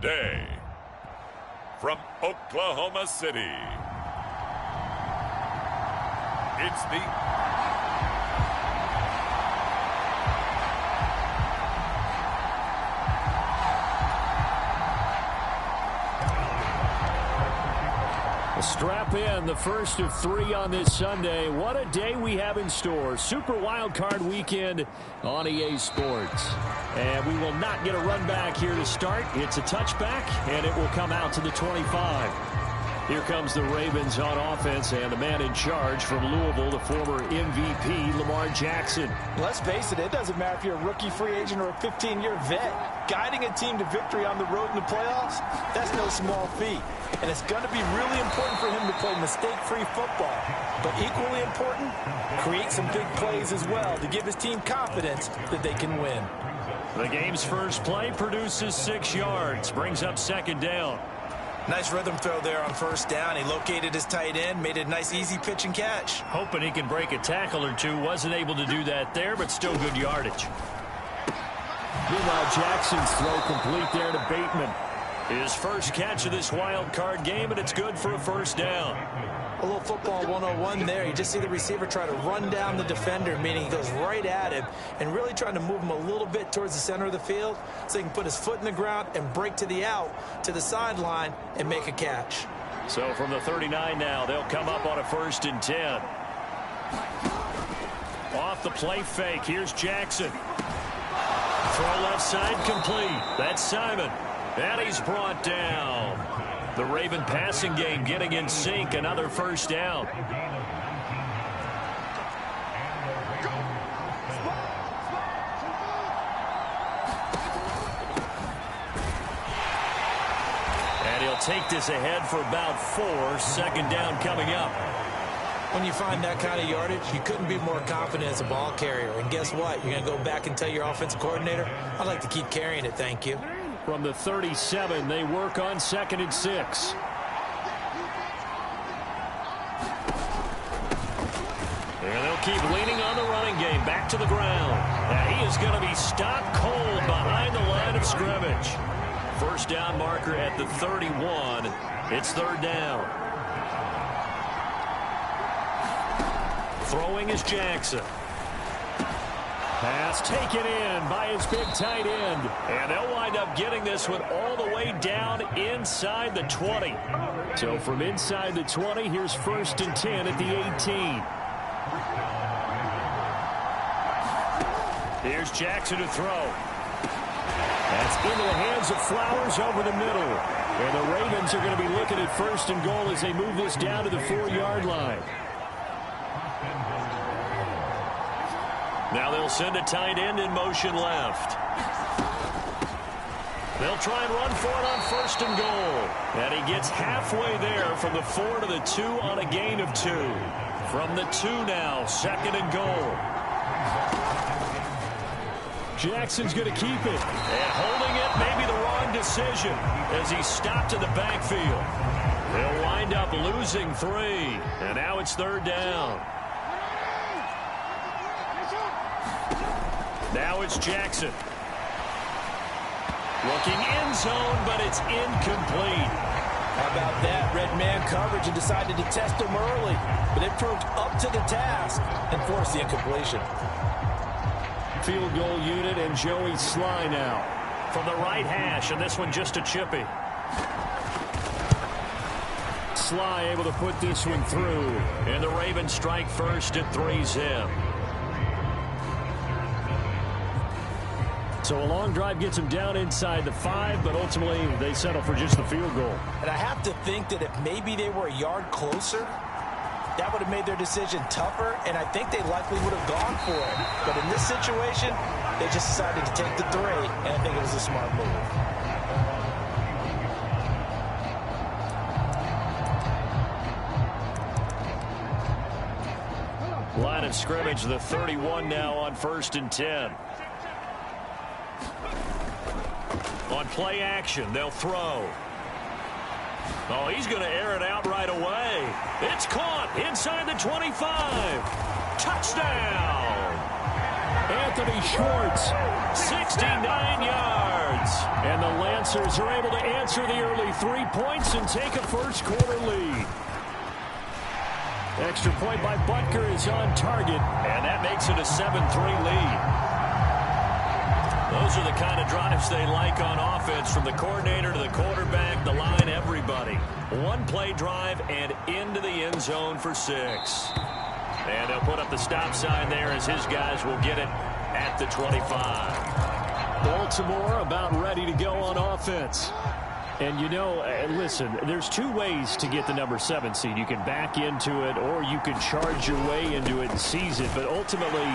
today, from Oklahoma City, it's the Strap in, the first of 3 on this Sunday. What a day we have in store. Super Wild Card Weekend on EA Sports. And we will not get a run back here to start. It's a touchback, and it will come out to the 25. Here comes the Ravens on offense, and the man in charge from Louisville, the former MVP, Lamar Jackson. Let's face it, it doesn't matter if you're a rookie free agent or a 15-year vet. Guiding a team to victory on the road in the playoffs, that's no small feat. And it's going to be really important for him to play mistake-free football. But equally important, create some big plays as well to give his team confidence that they can win. The game's first play produces 6 yards, brings up second down. Nice rhythm throw there on first down. He located his tight end, made it a nice easy pitch and catch. Hoping he can break a tackle or two. Wasn't able to do that there, but still good yardage. Meanwhile, Jackson's throw complete there to Bateman. His first catch of this wild card game, and it's good for a first down. A little football 101 there. You just see the receiver try to run down the defender, meaning he goes right at him and really trying to move him a little bit towards the center of the field so he can put his foot in the ground and break to the out, to the sideline, and make a catch. So from the 39 now, they'll come up on a 1st and 10. Off the play fake, here's Jackson. Throw left side complete. That's Simon. And he's brought down. The Raven passing game getting in sync. Another first down. And he'll take this ahead for about 4. 2nd down coming up. When you find that kind of yardage, you couldn't be more confident as a ball carrier. And guess what? You're going to go back and tell your offensive coordinator, I'd like to keep carrying it, thank you. From the 37, they work on 2nd and 6. And they'll keep leaning on the running game. Back to the ground. And he is going to be stopped cold behind the line of scrimmage. First down marker at the 31. It's 3rd down. Throwing is Jackson. Pass taken in by his big tight end. And they'll wind up getting this one all the way down inside the 20. So from inside the 20, here's 1st and 10 at the 18. Here's Jackson to throw. That's into the hands of Flowers over the middle. And the Ravens are going to be looking at 1st and goal as they move this down to the 4-yard line. Now they'll send a tight end in motion left. They'll try and run for it on 1st and goal. And he gets halfway there from the 4 to the 2 on a gain of 2. From the 2 now, 2nd and goal. Jackson's going to keep it. And holding it may be the wrong decision as he's stopped in the backfield. They'll wind up losing 3. And now it's 3rd down. Now it's Jackson. Looking end zone, but it's incomplete. How about that? Red man coverage and decided to test him early. But it proved up to the task and forced the incompletion. Field goal unit and Joey Sly now. From the right hash, and this one just a chippy. Sly able to put this one through. And the Ravens strike first at 3-zip. So a long drive gets them down inside the 5, but ultimately they settle for just the field goal. And I have to think that if maybe they were a yard closer, that would have made their decision tougher, and I think they likely would have gone for it. But in this situation, they just decided to take the 3, and I think it was a smart move. Line of scrimmage, the 31 now on 1st and 10. On play action, they'll throw. Oh, he's going to air it out right away. It's caught inside the 25. Touchdown. Anthony Schwartz, 69 yards. And the Lancers are able to answer the early 3 points and take a first quarter lead. Extra point by Butker is on target, and that makes it a 7-3 lead. Those are the kind of drives they like on offense, from the coordinator to the quarterback, the line, everybody. One play drive and into the end zone for 6. And they'll put up the stop sign there as his guys will get it at the 25. Baltimore about ready to go on offense. And, you know, listen, there's 2 ways to get the number 7 seed. You can back into it, or you can charge your way into it and seize it. But ultimately,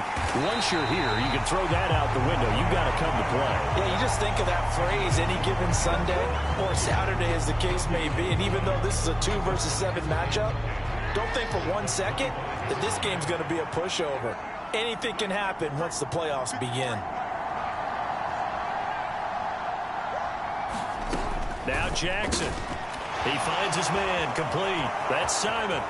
once you're here, you can throw that out the window. You've got to come to play. Yeah, you just think of that phrase, any given Sunday or Saturday as the case may be. And even though this is a 2 versus 7 matchup, don't think for 1 second that this game's going to be a pushover. Anything can happen once the playoffs begin. Now Jackson. He finds his man complete. That's Simon.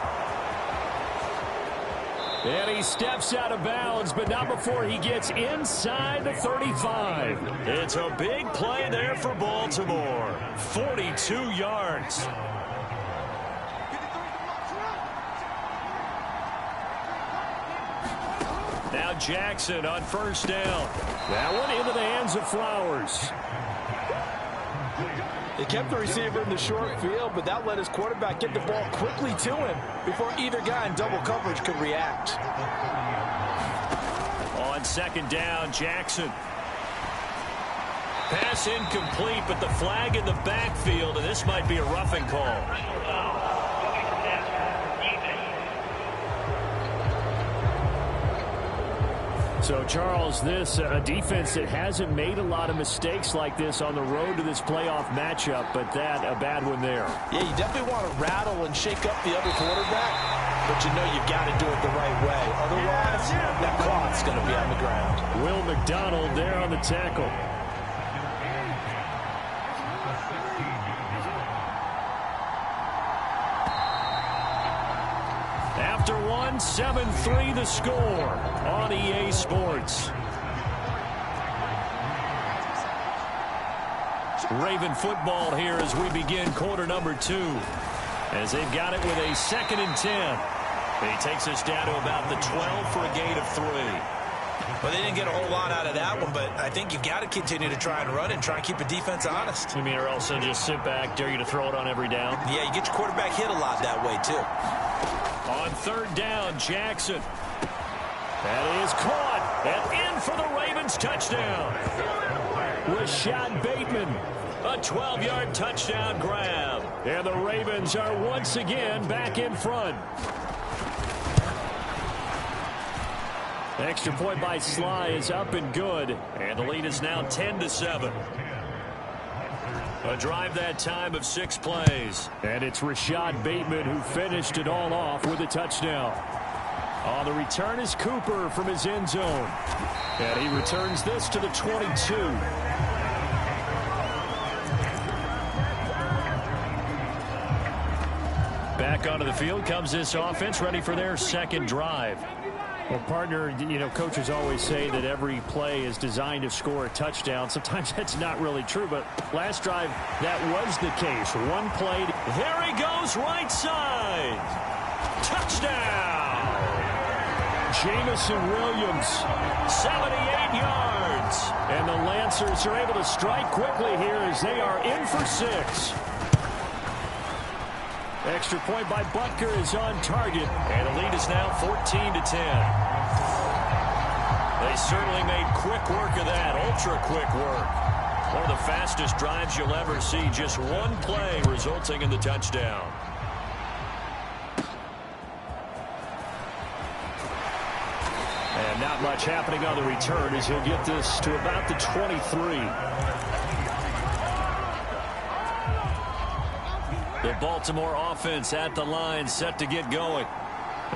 And he steps out of bounds, but not before he gets inside the 35. It's a big play there for Baltimore. 42 yards. Now Jackson on first down. That one into the hands of Flowers. They kept the receiver in the short field, but that let his quarterback get the ball quickly to him before either guy in double coverage could react. On second down, Jackson. Pass incomplete, but the flag in the backfield, and this might be a roughing call. So, Charles, this a defense that hasn't made a lot of mistakes like this on the road to this playoff matchup, but that a bad one there. Yeah, you definitely want to rattle and shake up the other quarterback, but you know you've got to do it the right way. Otherwise, that clock's going to be on the ground. Will McDonald there on the tackle. After one, 7-3 the score on EA Sports. Raven football here as we begin quarter number 2. As they've got it with a 2nd and 10. He takes us down to about the 12 for a gain of 3. Well, they didn't get a whole lot out of that one, but I think you've got to continue to try and run and try and keep the defense honest. You mean, or also just sit back, dare you to throw it on every down? Yeah, you get your quarterback hit a lot that way, too. On third down, Jackson. That is caught and in for the Ravens touchdown. Rashad Bateman, a 12-yard touchdown grab. And the Ravens are once again back in front. Extra point by Sly is up and good. And the lead is now 10-7. A drive that time of 6 plays. And it's Rashad Bateman who finished it all off with a touchdown. On the return is Cooper from his end zone. And he returns this to the 22. Back onto the field comes this offense, ready for their second drive. Well, partner, you know, coaches always say that every play is designed to score a touchdown. Sometimes that's not really true, but last drive, that was the case. One play. There he goes, right side. Touchdown. Jamison Williams, 78 yards. And the Lancers are able to strike quickly here as they are in for 6. Extra point by Butker is on target, and the lead is now 14-10. They certainly made quick work of that, ultra-quick work. One of the fastest drives you'll ever see, just one play resulting in the touchdown. And not much happening on the return as he'll get this to about the 23. The Baltimore offense at the line, set to get going.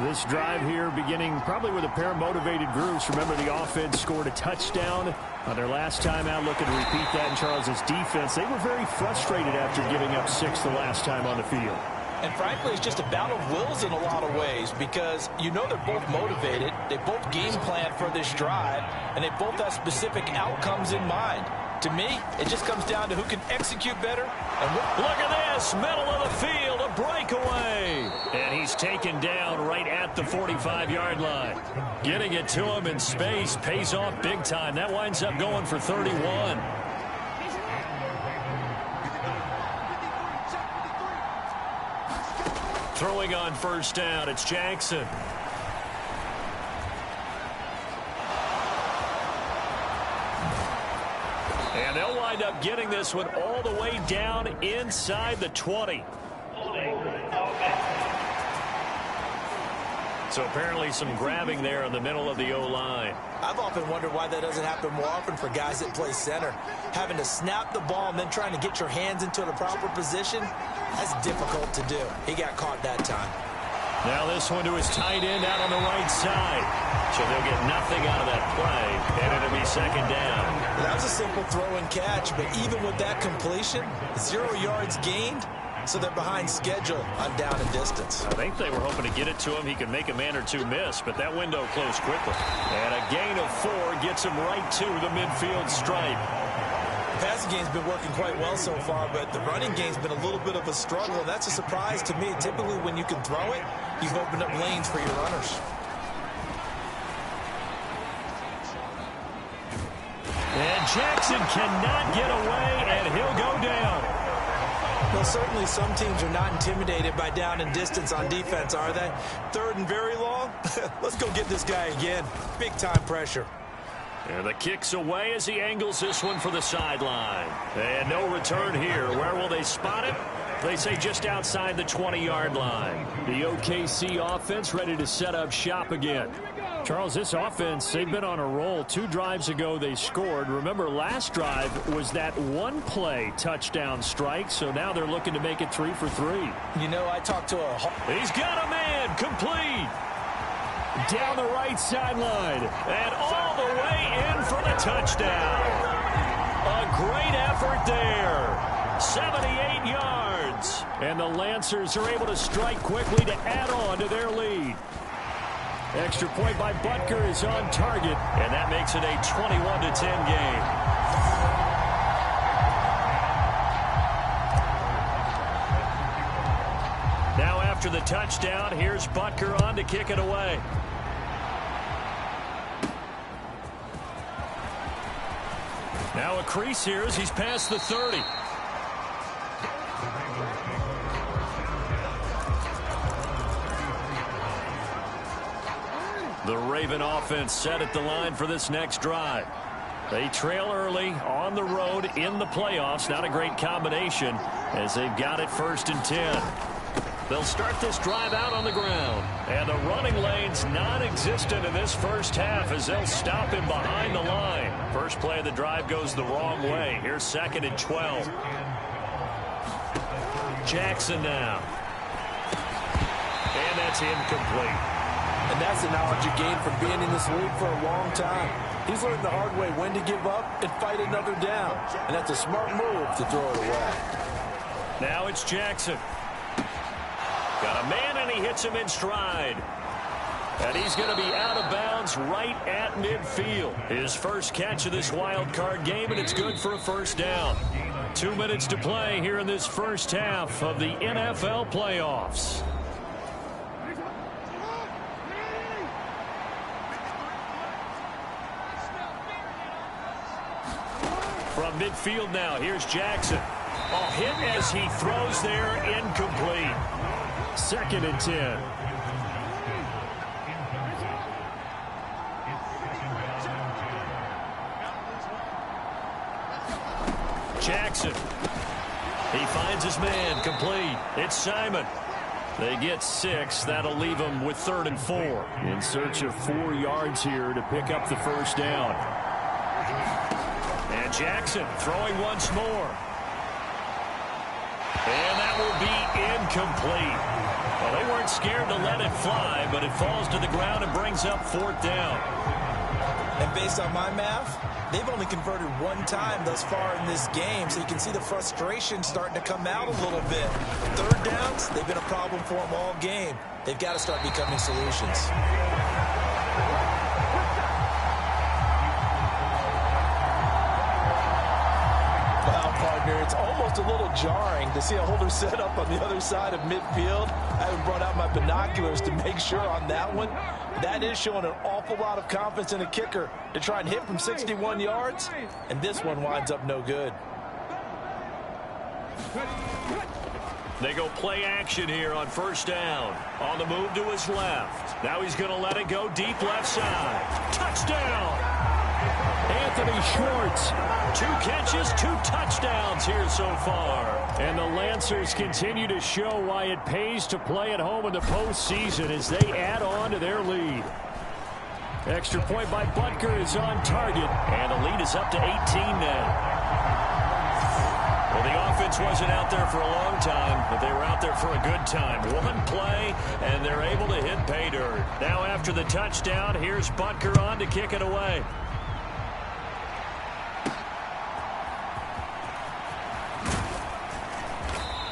This drive here beginning probably with a pair of motivated groups. Remember, the offense scored a touchdown on their last time out, looking to repeat that in Charles's defense. They were very frustrated after giving up 6 the last time on the field. And frankly, it's just a battle of wills in a lot of ways because you know they're both motivated, they both game plan for this drive, and they both have specific outcomes in mind. To me, it just comes down to who can execute better. And look at this, middle of the field, a breakaway. And he's taken down right at the 45-yard line. Getting it to him in space pays off big time. That winds up going for 31. Throwing on first down, it's Jackson. And they'll wind up getting this one all the way down inside the 20. So apparently some grabbing there in the middle of the O-line. I've often wondered why that doesn't happen more often for guys that play center. Having to snap the ball and then trying to get your hands into the proper position, that's difficult to do. He got caught that time. Now this one to his tight end out on the right side. So they'll get nothing out of that play, and it'll be second down. That was a simple throw and catch, but even with that completion, 0 yards gained, so they're behind schedule on down and distance. I think they were hoping to get it to him. He could make a man or two miss, but that window closed quickly. And a gain of 4 gets him right to the midfield stripe. The passing game's been working quite well so far, but the running game's been a little bit of a struggle, and that's a surprise to me. Typically, when you can throw it, you've opened up lanes for your runners. And Jackson cannot get away, and he'll go down. Well, certainly some teams are not intimidated by down and distance on defense, are they? Third and very long? Let's go get this guy again. Big-time pressure. And the kick's away as he angles this one for the sideline. And no return here. Where will they spot it? They say just outside the 20-yard line. The OKC offense ready to set up shop again. Charles, this offense, they've been on a roll. 2 drives ago they scored. Remember, last drive was that one-play touchdown strike, so now they're looking to make it 3 for 3. You know, I talked to He's got a man, complete. Down the right sideline, and all the way in for the touchdown. A great effort there. 78 yards. And the Lancers are able to strike quickly to add on to their lead. Extra point by Butker is on target, and that makes it a 21-10 game. Now after the touchdown, here's Butker on to kick it away. Now a crease here as he's past the 30. The Raven offense set at the line for this next drive. They trail early on the road in the playoffs. Not a great combination as they've got it 1st and 10. They'll start this drive out on the ground. And the running lane's non-existent in this first half as they'll stop him behind the line. First play of the drive goes the wrong way. Here's 2nd and 12. Jackson now. And that's incomplete. And that's the knowledge you gain from being in this league for a long time. He's learned the hard way when to give up and fight another down. And that's a smart move to throw it away. Now it's Jackson. Got a man, and he hits him in stride. And he's going to be out of bounds right at midfield. His first catch of this wild card game, and it's good for a first down. 2 minutes to play here in this first half of the NFL playoffs. From midfield now, here's Jackson. A hit as he throws there, incomplete. 2nd and 10. Jackson. He finds his man, complete. It's Simon. They get 6. That'll leave them with 3rd and 4. In search of 4 yards here to pick up the first down. And Jackson throwing once more. And that will be incomplete. Well, they weren't scared to let it fly, but it falls to the ground and brings up 4th down. And based on my math, they've only converted one time thus far in this game, so you can see the frustration starting to come out a little bit. Third downs, they've been a problem for them all game. They've got to start becoming solutions. Wow, partner, it's almost a little jarring to see a holder set up on the other side of midfield. I haven't brought out my binoculars to make sure on that one. That is showing an awful lot of confidence in a kicker to try and hit from 61 yards, and this one winds up no good. They go play action here on first down. On the move to his left. Now he's going to let it go deep left side. Touchdown! Anthony Schwartz. 2 catches, 2 touchdowns here so far. And the Lancers continue to show why it pays to play at home in the postseason as they add on to their lead. Extra point by Butker is on target, and the lead is up to 18 now. Well, the offense wasn't out there for a long time, but they were out there for a good time. One play, and they're able to hit pay dirt. Now after the touchdown, here's Butker on to kick it away.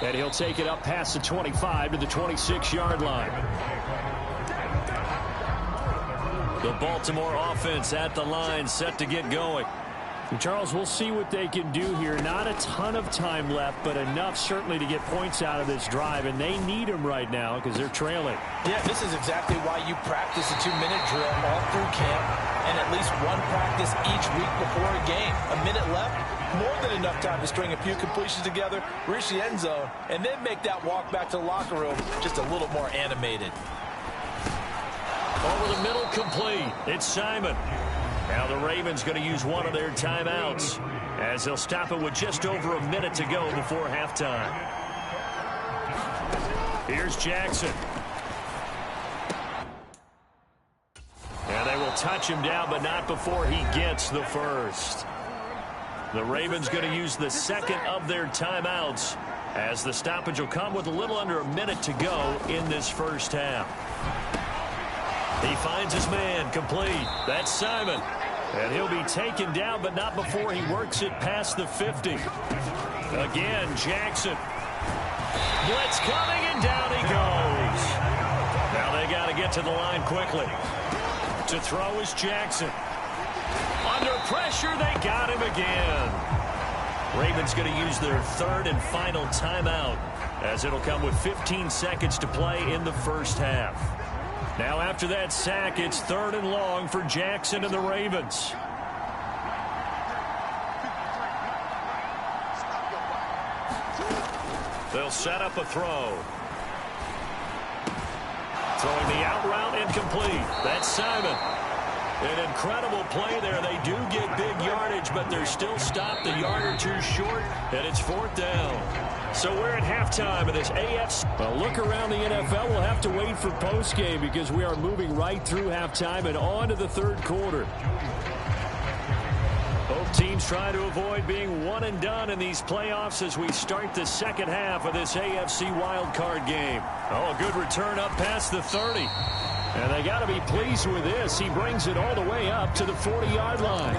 And he'll take it up past the 25 to the 26-yard line. The Baltimore offense at the line, set to get going. And Charles, we'll see what they can do here. Not a ton of time left, but enough certainly to get points out of this drive, and they need them right now because they're trailing. Yeah, this is exactly why you practice a 2-minute drill all through camp and at least one practice each week before a game. A minute left, more than enough time to string a few completions together, reach the end zone, and then make that walk back to the locker room just a little more animated. Over the middle, complete. It's Simon. Now the Ravens going to use one of their timeouts as they'll stop it with just over a minute to go before halftime. Here's Jackson. And they will touch him down, but not before he gets the first. The Ravens going to use the second of their timeouts as the stoppage will come with a little under a minute to go in this first half. He finds his man, complete. That's Simon. And he'll be taken down, but not before he works it past the 50. Again, Jackson. Blitz coming, and down he goes. Now they got to get to the line quickly. To throw is Jackson. Under pressure, they got him again. Ravens going to use their third and final timeout as it'll come with 15 seconds to play in the first half. Now after that sack, it's 3rd and long for Jackson and the Ravens. They'll set up a throw. Throwing the out route, incomplete. That's Simon. An incredible play there. They do get big yardage, but they're still stopped a yard or two short, and it's 4th down. So we're at halftime of this AFC. A look around the NFL. We'll have to wait for postgame because we are moving right through halftime and on to the 3rd quarter. Both teams trying to avoid being one and done in these playoffs as we start the second half of this AFC wildcard game. Oh, a good return up past the 30. And they got to be pleased with this. He brings it all the way up to the 40-yard line.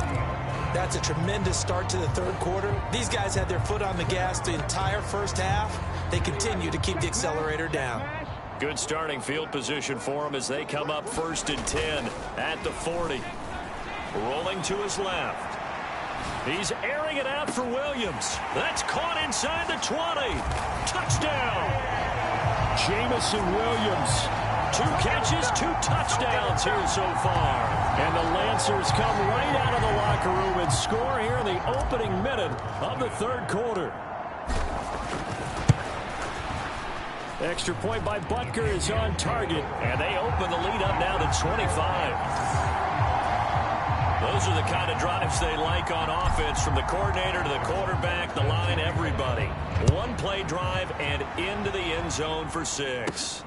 That's a tremendous start to the 3rd quarter. These guys had their foot on the gas the entire first half. They continue to keep the accelerator down. Good starting field position for them as they come up 1st and 10 at the 40. Rolling to his left. He's airing it out for Williams. That's caught inside the 20. Touchdown. Jamison Williams. 2 catches, 2 touchdowns here so far. And the Lancers come right out of the locker room and score here in the opening minute of the 3rd quarter. Extra point by Butker is on target, and they open the lead up now to 25. Those are the kind of drives they like on offense, from the coordinator to the quarterback, the line, everybody. One play drive and into the end zone for 6.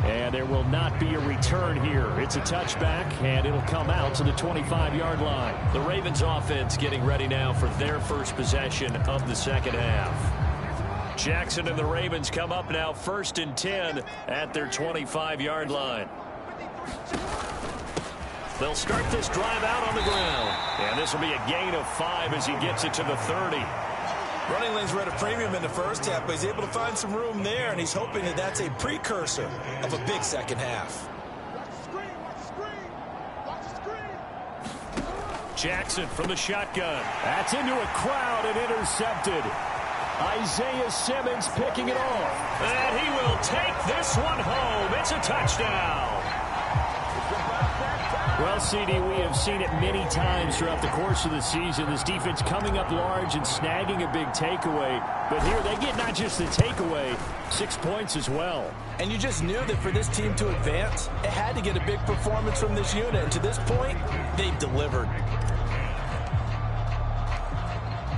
And there will not be a return here. It's a touchback, and it'll come out to the 25-yard line. The Ravens offense getting ready now for their first possession of the second half. Jackson and the Ravens come up now 1st and 10 at their 25-yard line. They'll start this drive out on the ground. And this will be a gain of 5 as he gets it to the 30. Running lanes were at a premium in the first half, but he's able to find some room there, and he's hoping that that's a precursor of a big second half. Jackson from the shotgun. That's into a crowd and intercepted. Isaiah Simmons picking it off. And he will take this one home. It's a touchdown. Well, CD, we have seen it many times throughout the course of the season. This defense coming up large and snagging a big takeaway. But here they get not just the takeaway, 6 points as well. And you just knew that for this team to advance, it had to get a big performance from this unit. And to this point, they've delivered.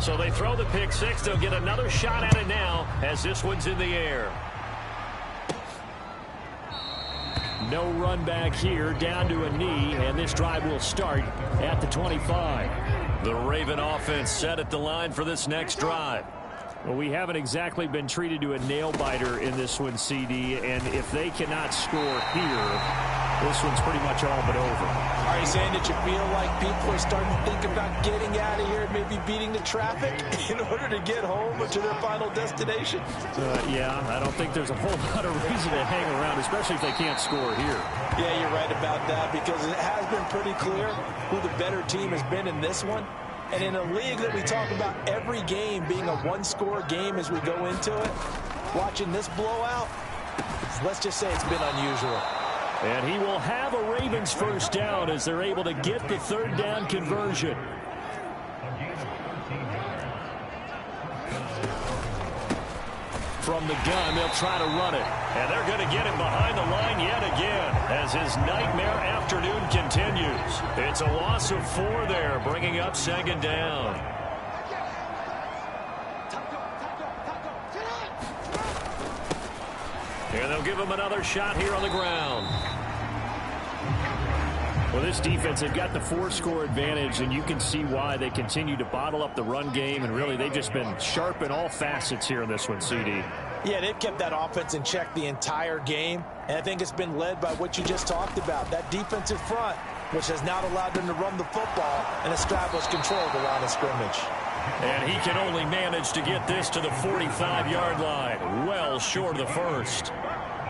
So they throw the pick six. They'll get another shot at it now as this one's in the air. No run back here, down to a knee, and this drive will start at the 25. The Raven offense set at the line for this next drive. Well, we haven't exactly been treated to a nail-biter in this one, CD, and if they cannot score here, this one's pretty much all but over. Are you saying that you feel like people are starting to think about getting out of here and maybe beating the traffic in order to get home or to their final destination? Yeah, I don't think there's a whole lot of reason to hang around, especially if they can't score here. Yeah, you're right about that, because it has been pretty clear who the better team has been in this one. And in a league that we talk about every game being a one-score game as we go into it, watching this blowout, let's just say it's been unusual. And he will have a Ravens first down as they're able to get the third down conversion. From the gun, they'll try to run it. And they're going to get him behind the line yet again as his nightmare afternoon continues. It's a loss of 4 there, bringing up second down. And they'll give him another shot here on the ground. Well, this defense, they've got the 4-score advantage, and you can see why they continue to bottle up the run game, and really they've just been sharp in all facets here in this one, CD. Yeah, they've kept that offense in check the entire game, and I think it's been led by what you just talked about, that defensive front, which has not allowed them to run the football and establish control of the line of scrimmage. And he can only manage to get this to the 45-yard line, well short of the first.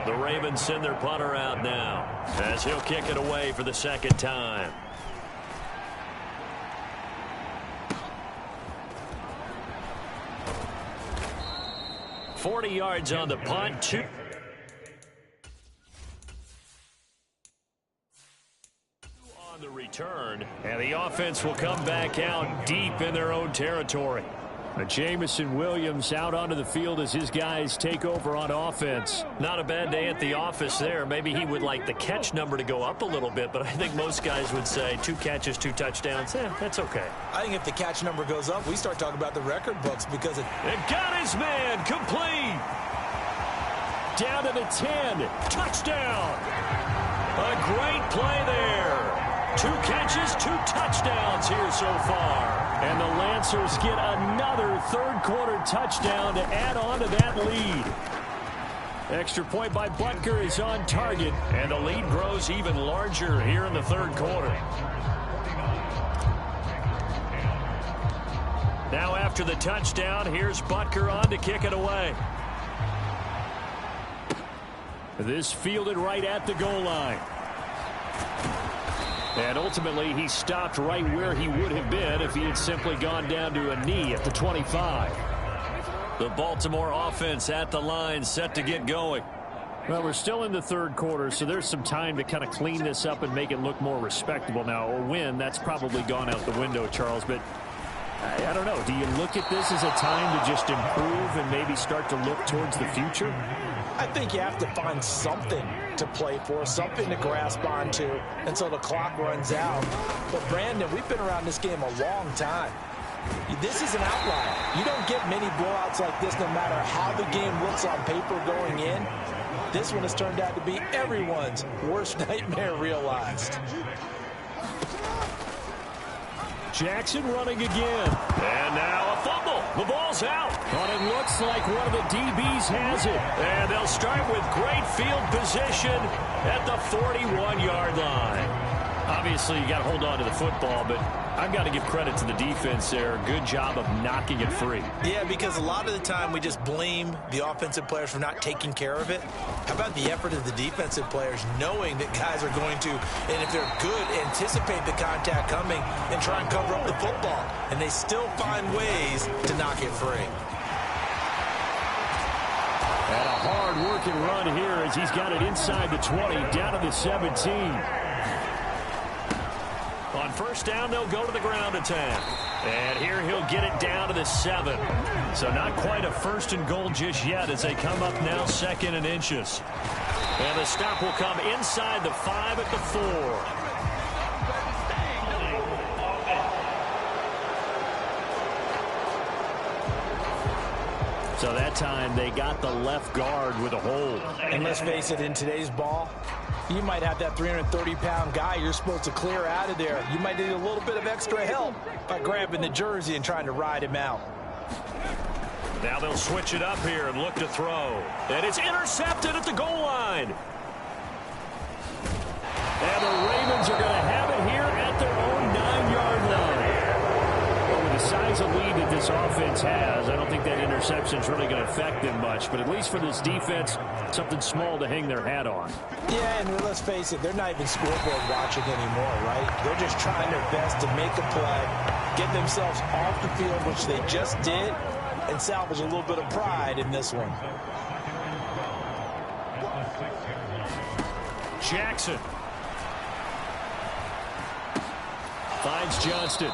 The Ravens send their punter out now as he'll kick it away for the second time. $40 yards on the punt. 2 on the return. And the offense will come back out deep in their own territory. Jamison Williams out onto the field as his guys take over on offense. Not a bad day at the office there. Maybe he would like the catch number to go up a little bit, but I think most guys would say 2 catches, 2 touchdowns. That's okay. I think if the catch number goes up, we start talking about the record books because it got his man complete. Down to the 10. Touchdown. A great play there. 2 catches, 2 touchdowns here so far. And the Lancers get another third-quarter touchdown to add on to that lead. Extra point by Butker is on target, and the lead grows even larger here in the third quarter. Now after the touchdown, here's Butker on to kick it away. This fielded right at the goal line. And ultimately, he stopped right where he would have been if he had simply gone down to a knee at the 25. The Baltimore offense at the line, set to get going. Well, we're still in the third quarter, so there's some time to kind of clean this up and make it look more respectable now. A win, that's probably gone out the window, Charles, but I don't know. Do you look at this as a time to just improve and maybe start to look towards the future? I think you have to find something to play for, something to grasp onto until the clock runs out. But, Brandon, we've been around this game a long time. This is an outlier. You don't get many blowouts like this no matter how the game looks on paper going in. This one has turned out to be everyone's worst nightmare realized. Jackson running again. And now a fumble. The ball's out. But it looks like one of the DBs has it. And they'll start with great field position at the 41-yard line. Obviously, you got to hold on to the football, but I've got to give credit to the defense there. Good job of knocking it free. Yeah, because a lot of the time we just blame the offensive players for not taking care of it. How about the effort of the defensive players knowing that guys are going to, and if they're good, anticipate the contact coming and try and cover up the football. And they still find ways to knock it free. And a hard-working run here as he's got it inside the 20, down to the 17. On first down, they'll go to the ground attack. And here he'll get it down to the 7. So not quite a first and goal just yet as they come up now 2nd and inches. And the stop will come inside the 5 at the 4. So that time they got the left guard with a hold. And let's face it, in today's ball, you might have that 330-pound guy you're supposed to clear out of there. You might need a little bit of extra help by grabbing the jersey and trying to ride him out. Now they'll switch it up here and look to throw. And it's intercepted at the goal line. And the Ravens are going to have it here at their own 9-yard line. Well, with the size of lead that this offense has, I don't think that interception is really going to affect them much. But at least for this defense, something small to hang their hat on. Yeah, and let's face it, they're not even scoreboard watching anymore, right? They're just trying their best to make a play, get themselves off the field, which they just did, and salvage a little bit of pride in this one. Jackson finds Johnston.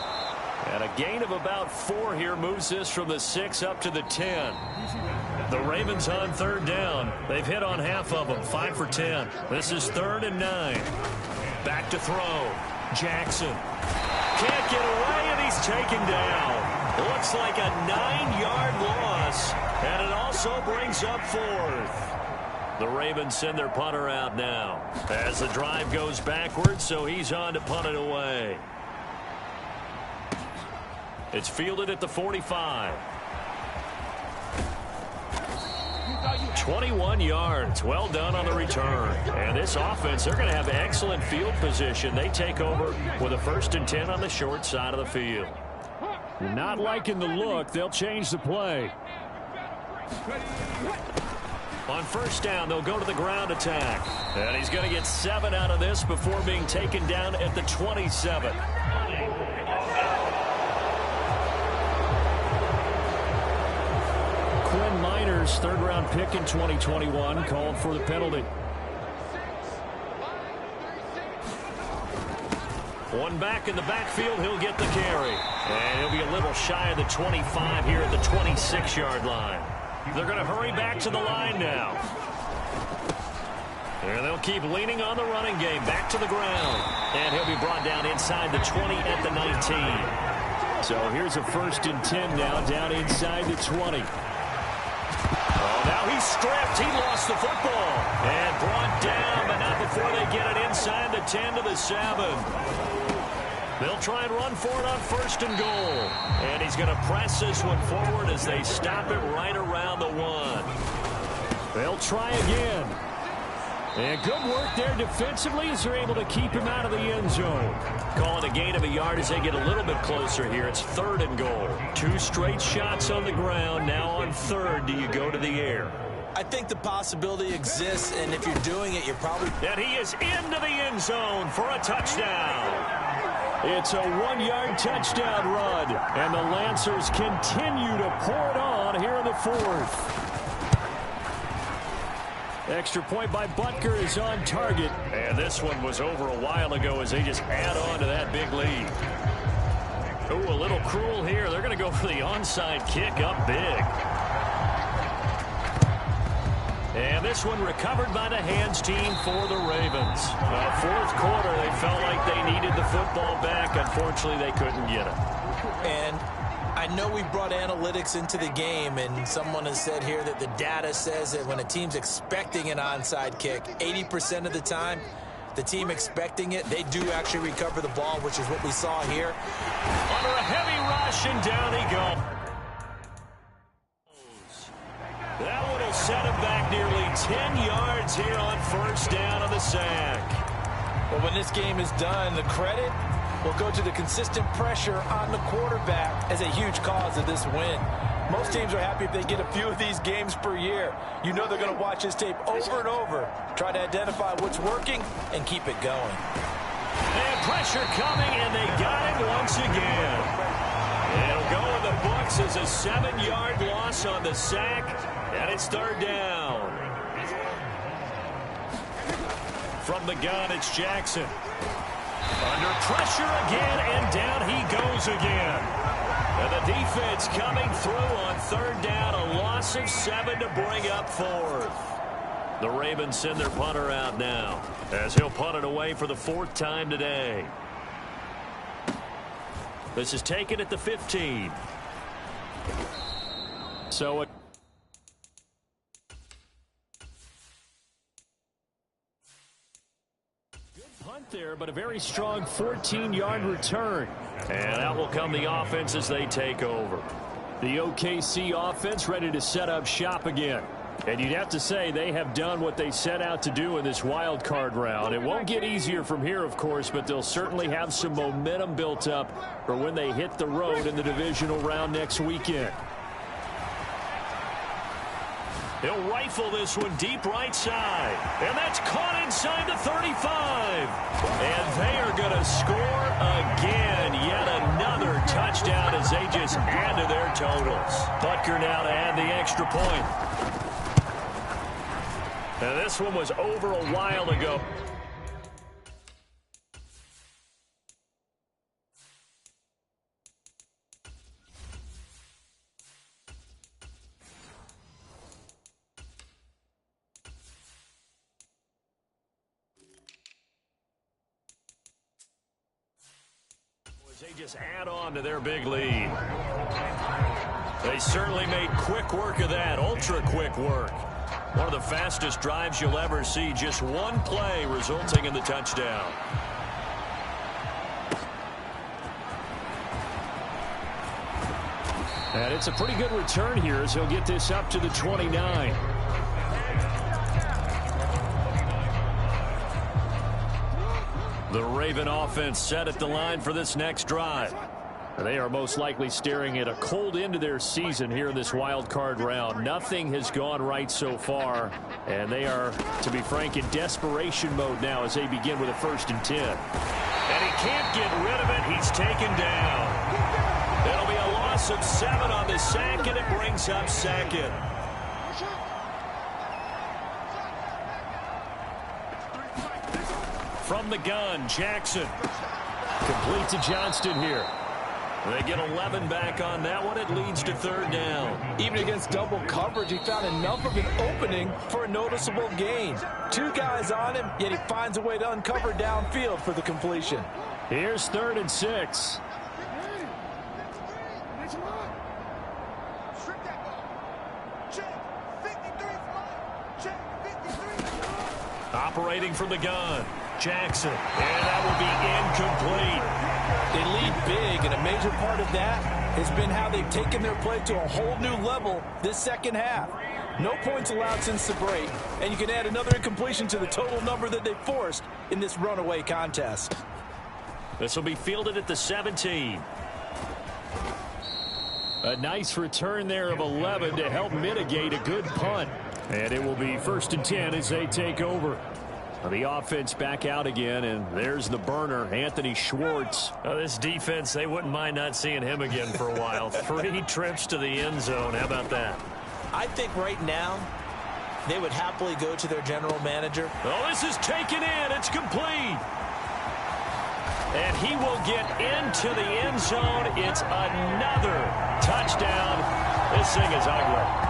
And a gain of about 4 here moves this from the 6 up to the 10. The Ravens on third down. They've hit on half of them, 5 for 10. This is 3rd and 9. Back to throw. Jackson can't get away, and he's taken down. Looks like a 9-yard loss, and it also brings up 4th. The Ravens send their punter out now as the drive goes backwards, so he's on to punt it away. It's fielded at the 45. 21 yards. Well done on the return. And this offense, they're going to have excellent field position. They take over with a 1st and 10 on the short side of the field. Not liking the look. They'll change the play. On first down, they'll go to the ground attack. And he's going to get 7 out of this before being taken down at the 27. Quinn Miners, 3rd-round pick in 2021, called for the penalty. One back in the backfield, he'll get the carry. And he'll be a little shy of the 25 here at the 26-yard line. They're going to hurry back to the line now. And they'll keep leaning on the running game. Back to the ground. And he'll be brought down inside the 20 at the 19. So here's a 1st and 10 now, down inside the 20. Oh, now he's stripped. He lost the football. And brought down, but not before they get it inside the 10 to the 7. They'll try and run for it on 1st and goal. And he's going to press this one forward as they stop it right around the 1. They'll try again. And good work there defensively as they're able to keep him out of the end zone. Calling a gain of a yard as they get a little bit closer here. It's 3rd and goal. 2 straight shots on the ground. Now on 3rd, do you go to the air? I think the possibility exists, and if you're doing it, you're probably... And he is into the end zone for a touchdown. It's a 1-yard touchdown run. And the Lancers continue to pour it on here in the 4th. Extra point by Butker is on target. And this one was over a while ago as they just add on to that big lead. Oh, a little cruel here. They're going to go for the onside kick up big. And this one recovered by the hands team for the Ravens. 4th quarter, they felt like they needed the football back. Unfortunately, they couldn't get it. And I know we brought analytics into the game, and someone has said here that the data says that when a team's expecting an onside kick, 80% of the time, the team expecting it, they do actually recover the ball, which is what we saw here. Under a heavy rush, and down he goes. That one will set him back nearly 10 yards here on 1st down on the sack. Well, when this game is done, the credit will go to the consistent pressure on the quarterback as a huge cause of this win. Most teams are happy if they get a few of these games per year. You know they're going to watch this tape over and over, try to identify what's working, and keep it going. And pressure coming, and they got it once again. It'll go in the books as a 7-yard loss on the sack, and it's third down. From the gun, it's Jackson. Under pressure again, and down he goes again. And the defense coming through on third down, a loss of 7 to bring up fourth. The Ravens send their punter out now, as he'll punt it away for the 4th time today. This is taken at the 15. So there, but a very strong 14-yard return. And out will come the offense as they take over. The OKC offense ready to set up shop again. And you'd have to say they have done what they set out to do in this wild card round. It won't get easier from here, of course, but they'll certainly have some momentum built up for when they hit the road in the divisional round next weekend. He'll rifle this one deep right side. And that's caught inside the 35. And they are going to score again. Yet another touchdown as they just add to their totals. Butker now to add the extra point. And this one was over a while ago. They just add on to their big lead. They certainly made quick work of that, ultra quick work. One of the fastest drives you'll ever see, just one play resulting in the touchdown. And it's a pretty good return here as he'll get this up to the 29. The Raven offense set at the line for this next drive. They are most likely staring at a cold end to their season here in this wild card round. Nothing has gone right so far, and they are, to be frank, in desperation mode now as they begin with a 1st and 10. And he can't get rid of it. He's taken down. It'll be a loss of 7 on the sack, and it brings up 2nd. From the gun, Jackson. Complete to Johnston here. They get 11 back on that one. It leads to 3rd down. Even against double coverage, he found enough of an opening for a noticeable gain. 2 guys on him, yet he finds a way to uncover downfield for the completion. Here's 3rd and 6. Operating from the gun, Jackson. And that will be incomplete. They lead big, and a major part of that has been how they've taken their play to a whole new level this second half. No points allowed since the break, and you can add another incompletion to the total number that they forced in this runaway contest. This will be fielded at the 17. A nice return there of 11 to help mitigate a good punt. And it will be 1st and 10 as they take over. The offense back out again, and there's the burner, Anthony Schwartz. This defense, they wouldn't mind not seeing him again for a while. 3 trips to the end zone. How about that? I think right now they would happily go to their general manager. Oh, this is taken in. It's complete. And he will get into the end zone. It's another touchdown. This thing is ugly.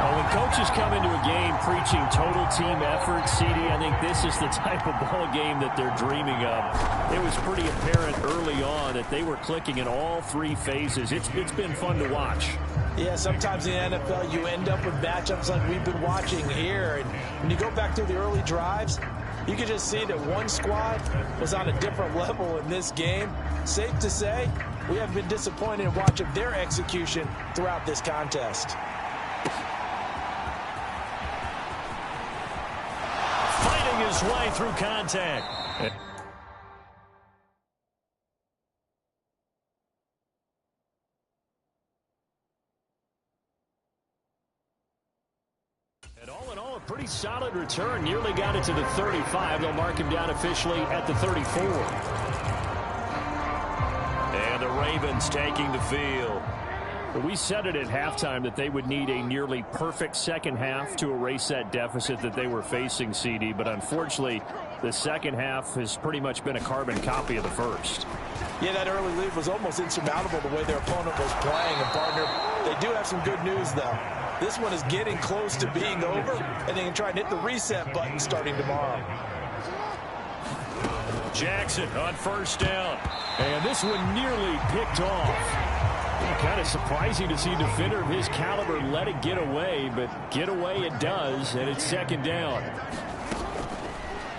Well, when coaches come into a game preaching total team effort, CD, I think this is the type of ball game that they're dreaming of. It was pretty apparent early on that they were clicking in all 3 phases. It's been fun to watch. Yeah, sometimes in the NFL you end up with matchups like we've been watching here. And when you go back to the early drives, you can just see that one squad was on a different level in this game. Safe to say, we have been disappointed in watching their execution throughout this contest. Fighting his way through contact. solid return. Nearly got it to the 35. They'll mark him down officially at the 34. And the Ravens taking the field. We said it at halftime that they would need a nearly perfect second half to erase that deficit that they were facing, CD. But unfortunately, the second half has pretty much been a carbon copy of the first. Yeah, that early lead was almost insurmountable the way their opponent was playing. And, partner, they do have some good news, though. This one is getting close to being over, and they can try and hit the reset button starting tomorrow. Jackson on first down. And this one nearly picked off. Kind of surprising to see a defender of his caliber let it get away, but get away it does, and it's second down.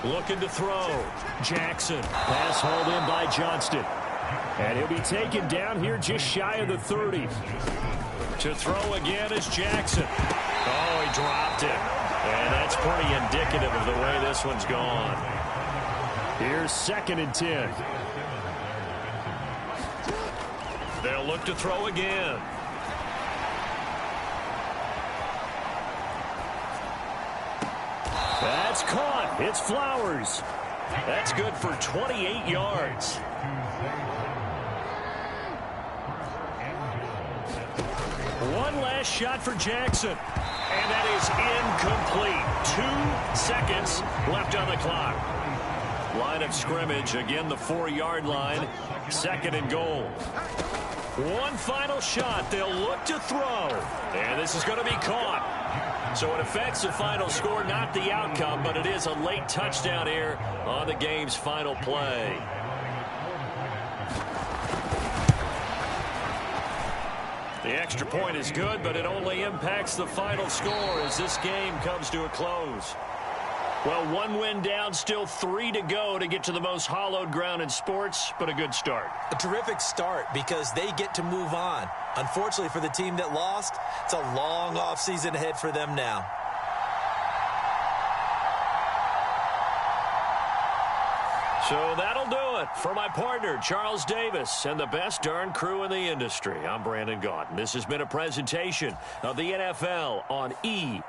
Looking to throw. Jackson. Pass hauled in by Johnston. And he'll be taken down here just shy of the 30. To throw again is Jackson. Oh, he dropped it. And that's pretty indicative of the way this one's gone. Here's 2nd and 10. They'll look to throw again. That's caught. It's Flowers. That's good for 28 yards. One last shot for Jackson. And that is incomplete. 2 seconds left on the clock. Line of scrimmage, again the 4-yard line. 2nd and goal. One final shot. They'll look to throw. And this is going to be caught. So it affects the final score, not the outcome, but it is a late touchdown here on the game's final play. The extra point is good, but it only impacts the final score as this game comes to a close. Well, 1 win down, still 3 to go to get to the most hallowed ground in sports, but a good start. A terrific start because they get to move on. Unfortunately for the team that lost, it's a long offseason ahead for them now. So that'll do it for my partner, Charles Davis, and the best darn crew in the industry. I'm Brandon Gaudin. This has been a presentation of the NFL on E!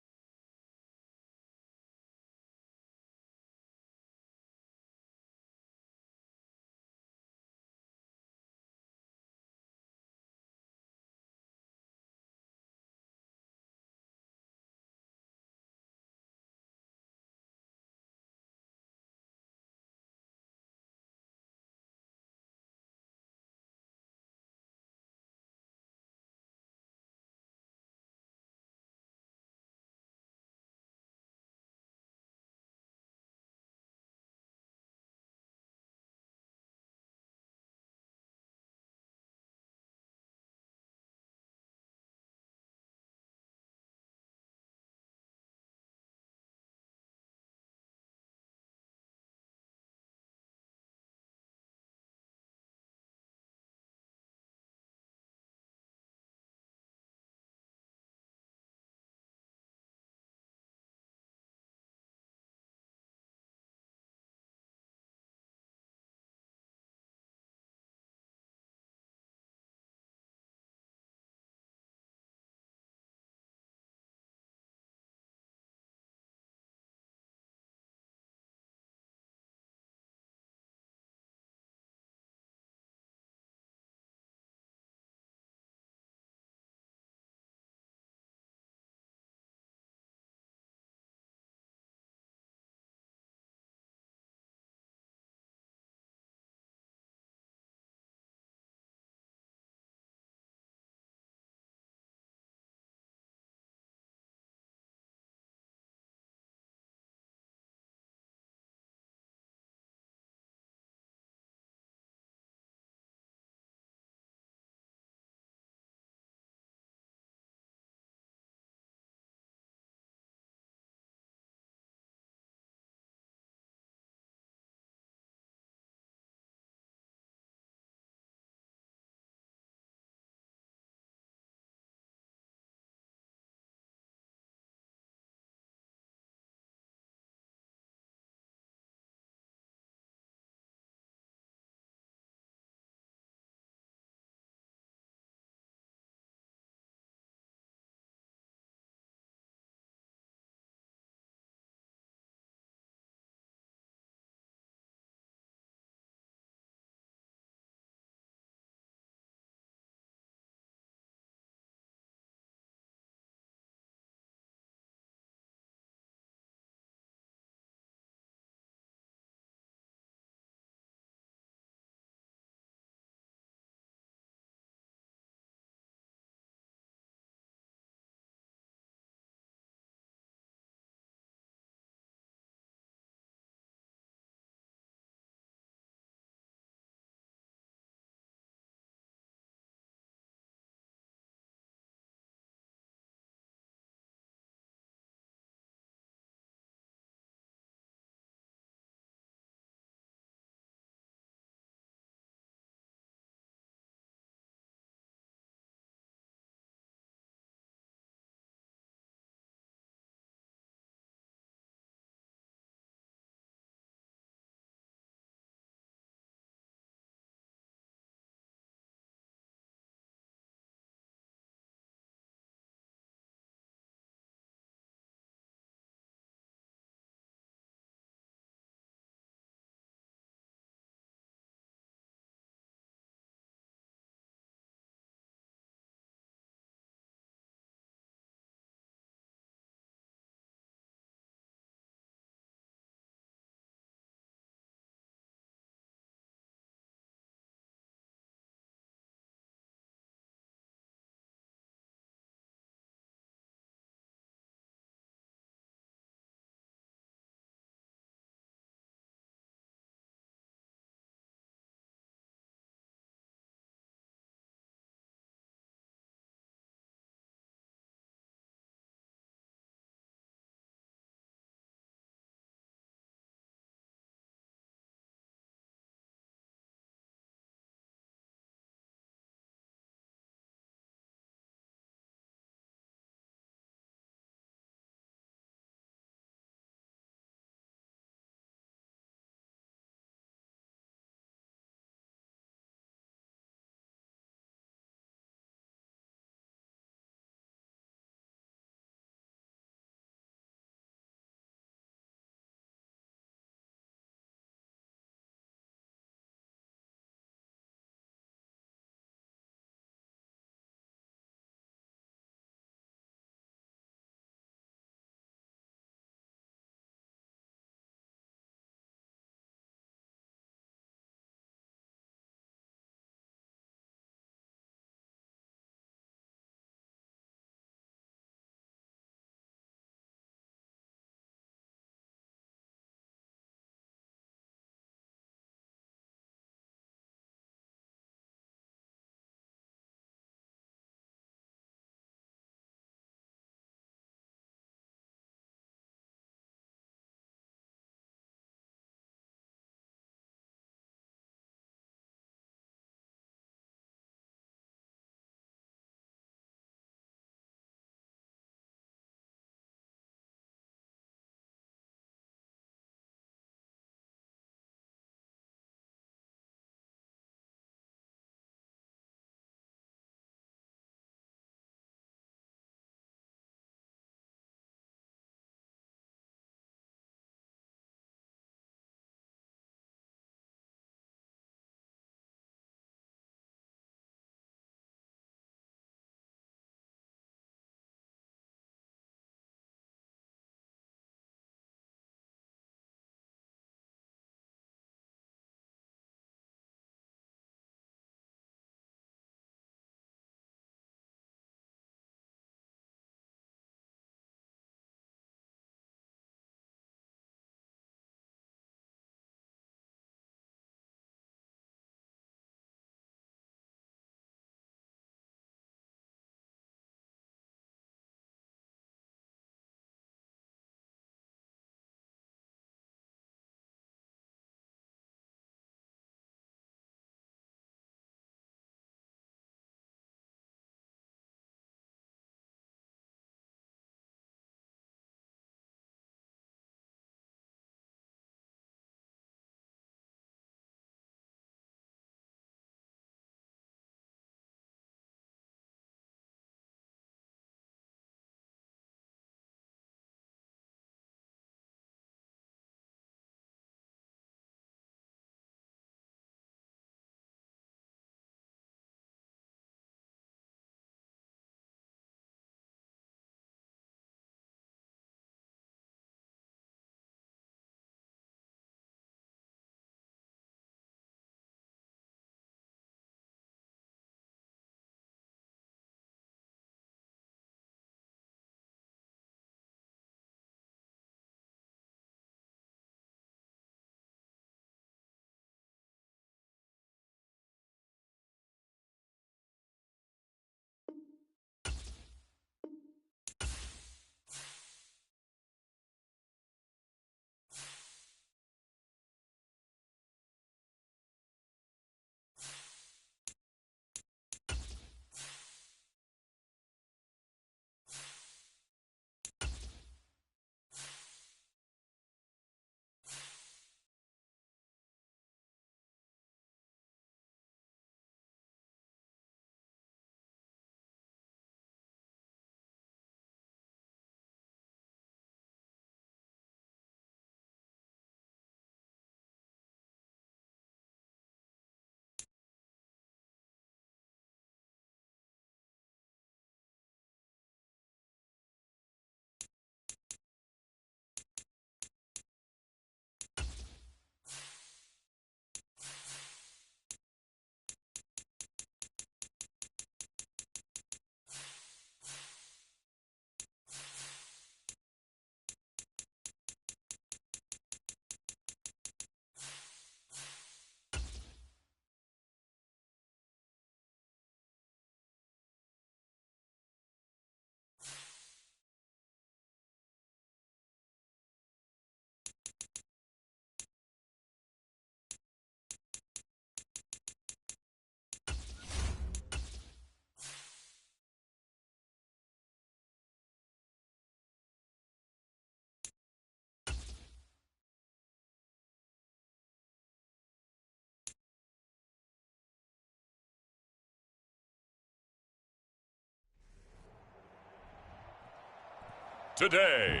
Today,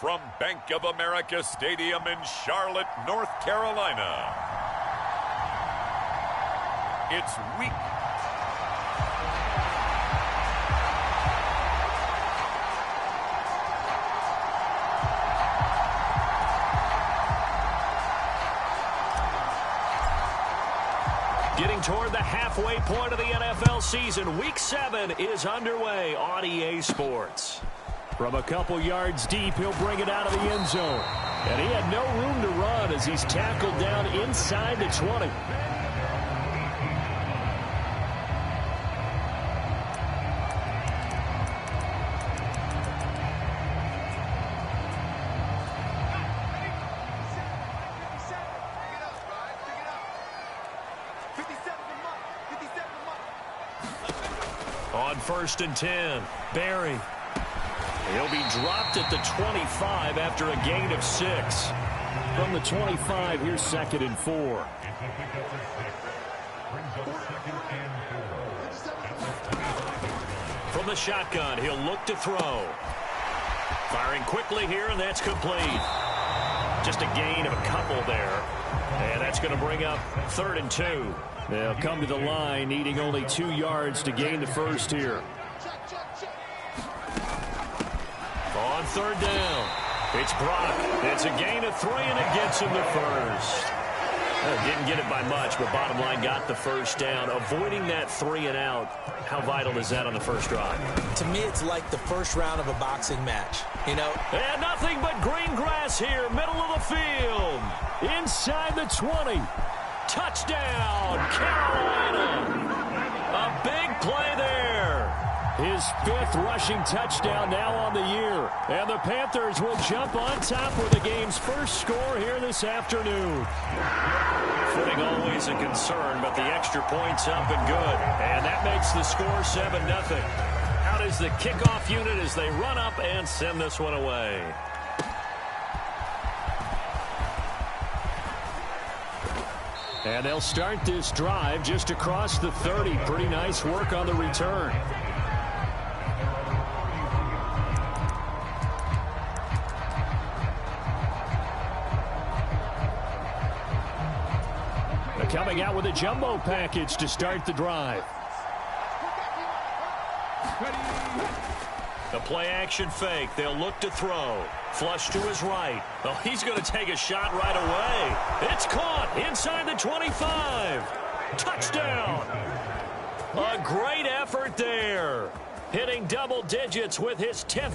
from Bank of America Stadium in Charlotte, North Carolina, it's week. Getting toward the halfway point of the NFL season, Week 7 is underway on EA Sports. From a couple yards deep, he'll bring it out of the end zone. And he had no room to run as he's tackled down inside the 20. On 1st and 10, Barry. He'll be dropped at the 25 after a gain of 6. From the 25, here's 2nd and 4. From the shotgun, he'll look to throw. Firing quickly here, and that's complete. Just a gain of a couple there. And that's going to bring up 3rd and 2. They'll come to the line, needing only 2 yards to gain the first here. On 3rd down, it's Brock. It's a gain of 3, and it gets him the first. Didn't get it by much, but bottom line got the first down. Avoiding that 3 and out, how vital is that on the first drive? To me, it's like the first round of a boxing match. You know, and nothing but green grass here, middle of the field. Inside the 20. Touchdown, Carolina. A big play there. His 5th rushing touchdown now on the year. And the Panthers will jump on top with the game's first score here this afternoon. Footing always a concern, but the extra point's up and good. And that makes the score 7-0. Out is the kickoff unit as they run up and send this one away. And they'll start this drive just across the 30. Pretty nice work on the return. They're coming out with a jumbo package to start the drive. The play-action fake. They'll look to throw. Flush to his right. Oh, he's going to take a shot right away. It's caught inside the 25. Touchdown. A great effort there. Hitting double digits with his 10th.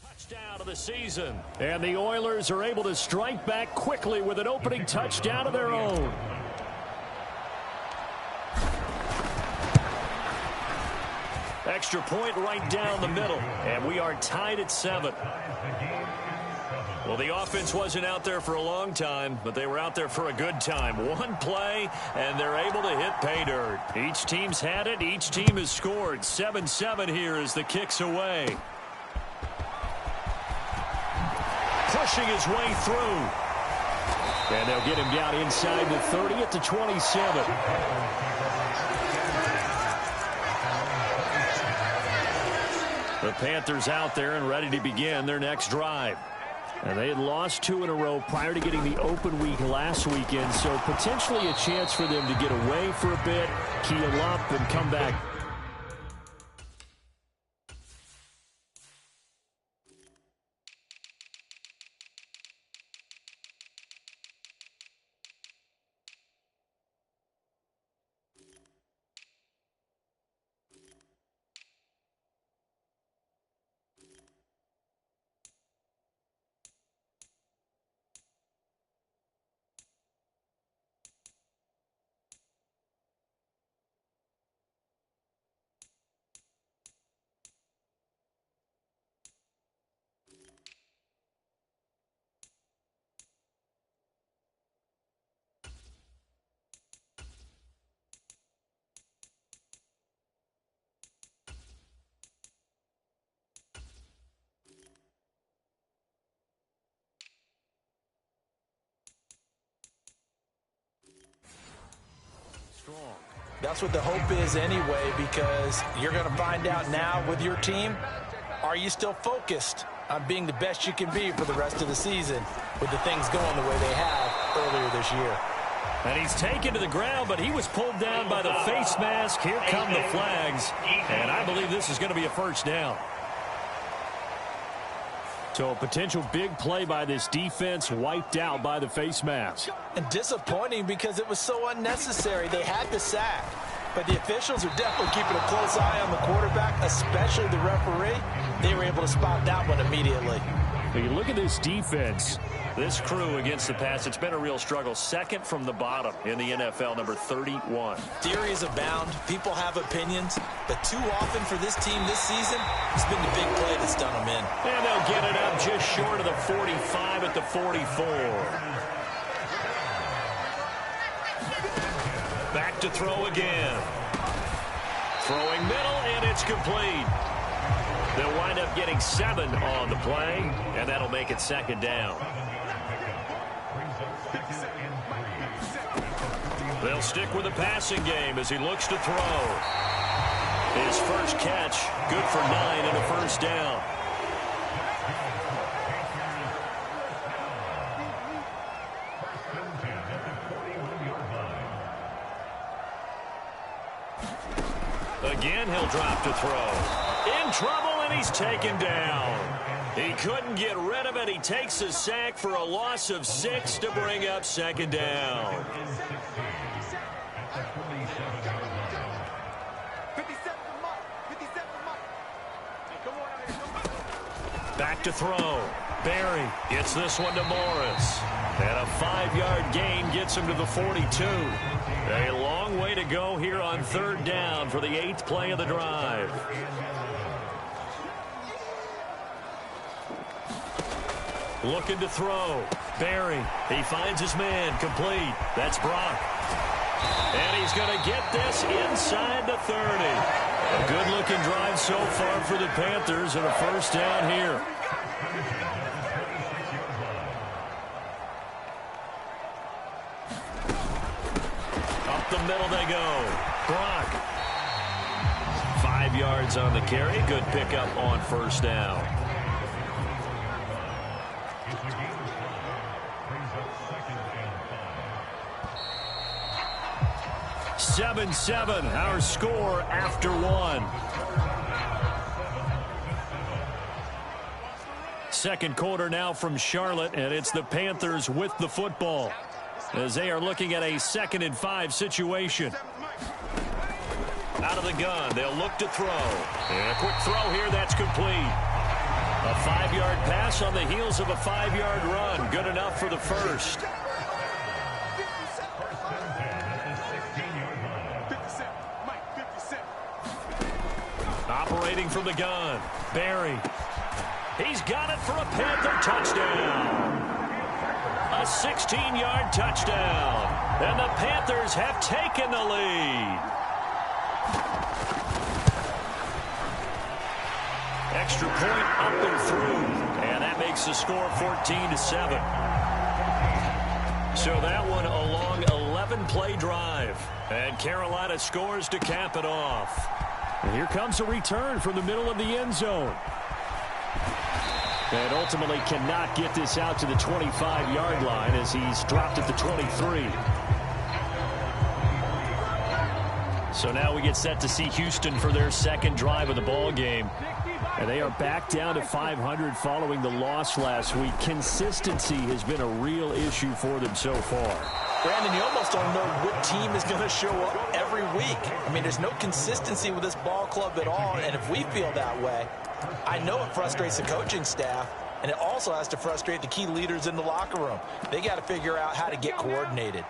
Touchdown of the season. And the Oilers are able to strike back quickly with an opening touchdown of their own. Extra point right down the middle. And we are tied at 7. Well, the offense wasn't out there for a long time, but they were out there for a good time. One play, and they're able to hit pay dirt. Each team's had it. Each team has scored. 7-7 here as the kick's away. Pushing his way through. And they'll get him down inside the 30 at the 27. The Panthers out there and ready to begin their next drive. And they had lost 2 in a row prior to getting the open week last weekend, so potentially a chance for them to get away for a bit, keel up, and come back. That's what the hope is anyway, because you're going to find out now with your team, are you still focused on being the best you can be for the rest of the season with the things going the way they have earlier this year? And he's taken to the ground, but he was pulled down by the face mask. Here come the flags, and I believe this is going to be a first down. So a potential big play by this defense wiped out by the face mask. And disappointing because it was so unnecessary. They had the sack, but the officials are definitely keeping a close eye on the quarterback, especially the referee. They were able to spot that one immediately. When you look at this defense, this crew against the pass, it's been a real struggle. Second from the bottom in the NFL, number 31. Theories abound. People have opinions. But too often for this team this season, it's been the big play that's done them in. And they'll get it up just short of the 45 at the 44. Back to throw again. Throwing middle, and it's complete. They'll wind up getting 7 on the play, and that'll make it second down. They'll stick with the passing game as he looks to throw. His first catch, good for 9 and a first down. Again, he'll drop to throw. In trouble, and he's taken down. He couldn't get rid of it. He takes a sack for a loss of 6 to bring up second down. Back to throw. Barry gets this one to Morris. And a 5-yard gain gets him to the 42. A long way to go here on third down for the 8th play of the drive. Looking to throw. Barry, he finds his man, complete. That's Brock. And he's going to get this inside the 30. A good-looking drive so far for the Panthers, and a first down here. Up the middle they go. Brock. 5 yards on the carry. Good pickup on first down. 7-7, our score after 1. Second quarter now from Charlotte, and it's the Panthers with the football as they are looking at a 2nd and 5 situation. Out of the gun, they'll look to throw. And a quick throw here, that's complete. A 5-yard pass on the heels of a 5-yard run. Good enough for the first. Operating from the gun, Barry. He's got it for a Panther touchdown. A 16-yard touchdown. And the Panthers have taken the lead. Extra point up and through. And that makes the score 14-7. So that one a long 11-play drive. And Carolina scores to cap it off. And here comes a return from the middle of the end zone. And ultimately cannot get this out to the 25-yard line as he's dropped at the 23. So now we get set to see Houston for their second drive of the ball game. And they are back down to 500 following the loss last week. Consistency has been a real issue for them so far. Brandon, you almost don't know what team is going to show up every week. I mean, there's no consistency with this ball club at all, and if we feel that way, I know it frustrates the coaching staff, and it also has to frustrate the key leaders in the locker room. They got to figure out how to get coordinated.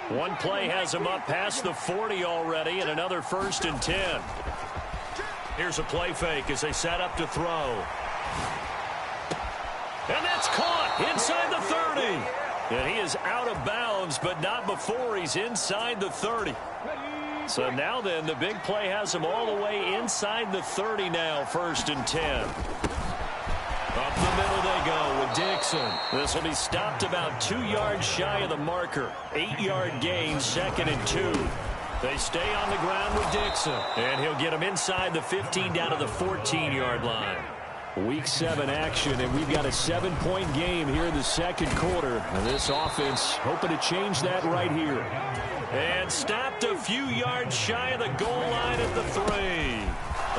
One play has them up past the 40 already, and another 1st and 10. Here's a play fake as they set up to throw. And that's caught inside the 30. And he is out of bounds, but not before he's inside the 30. So now then, the big play has him all the way inside the 30 now, 1st and 10. Up the middle they go with Dixon. This will be stopped about 2 yards shy of the marker. 8-yard gain, 2nd and 2. They stay on the ground with Dixon. And he'll get him inside the 15 down to the 14-yard line. Week 7 action, and we've got a 7-point game here in the second quarter. And this offense hoping to change that right here. And stopped a few yards shy of the goal line at the 3.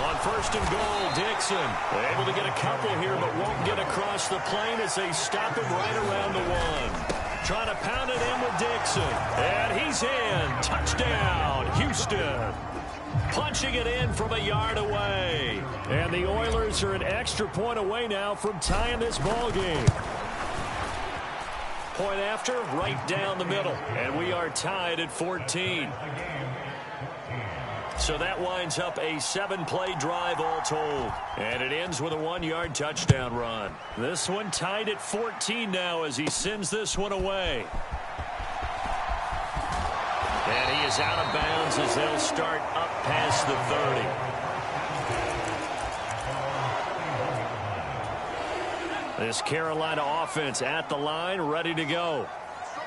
On 1st and goal, Dixon able to get a couple here, but won't get across the plane as they stop him right around the 1. Trying to pound it in with Dixon. And he's in. Touchdown, Houston. Punching it in from a yard away. And the Oilers are an extra point away now from tying this ball game. Point after, right down the middle. And we are tied at 14. So that winds up a 7-play drive all told. And it ends with a 1-yard touchdown run. This one tied at 14 now as he sends this one away. And he is out of bounds as they'll start up past the 30. This Carolina offense at the line, ready to go.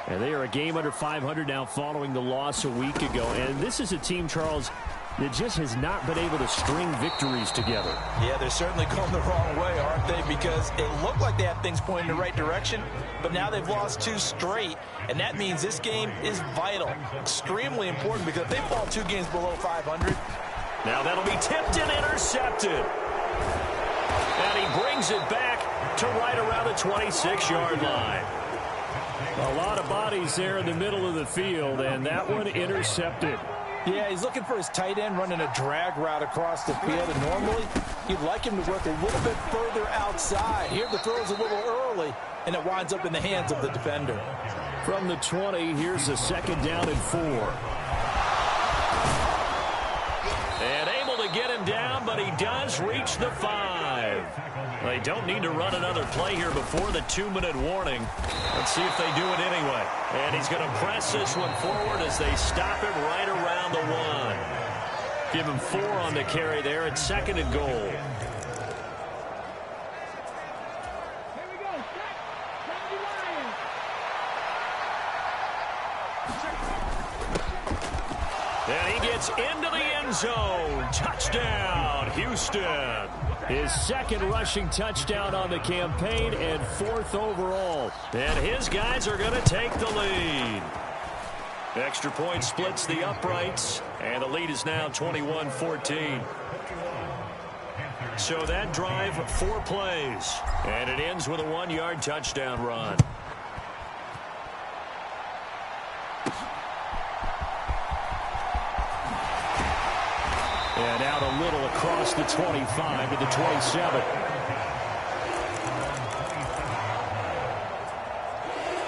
And they are a game under 500 now following the loss a week ago. And this is a team, Charles, that just has not been able to string victories together. Yeah, they're certainly going the wrong way, aren't they? Because it looked like they had things pointing in the right direction, but now they've lost 2 straight, and that means this game is vital, extremely important, because if they fall 2 games below 500. Now that'll be tipped and intercepted. And he brings it back to right around the 26-yard line. A lot of bodies there in the middle of the field, and that one intercepted. Yeah, he's looking for his tight end running a drag route across the field, and normally you'd like him to work a little bit further outside. Here the throw is a little early, and it winds up in the hands of the defender. From the 20, here's a 2nd down and 4. And able to get him down, but he does reach the 5. They don't need to run another play here before the 2-minute warning. Let's see if they do it anyway. And he's going to press this one forward as they stop him right around the 1. Give him 4 on the carry there at 2nd and goal. And he gets into the end zone. Touchdown, Houston. His 2nd rushing touchdown on the campaign and 4th overall. And his guys are going to take the lead. Extra point splits the uprights, and the lead is now 21-14. So that drive, 4 plays, and it ends with a 1-yard touchdown run. And out a little across the 25 to the 27.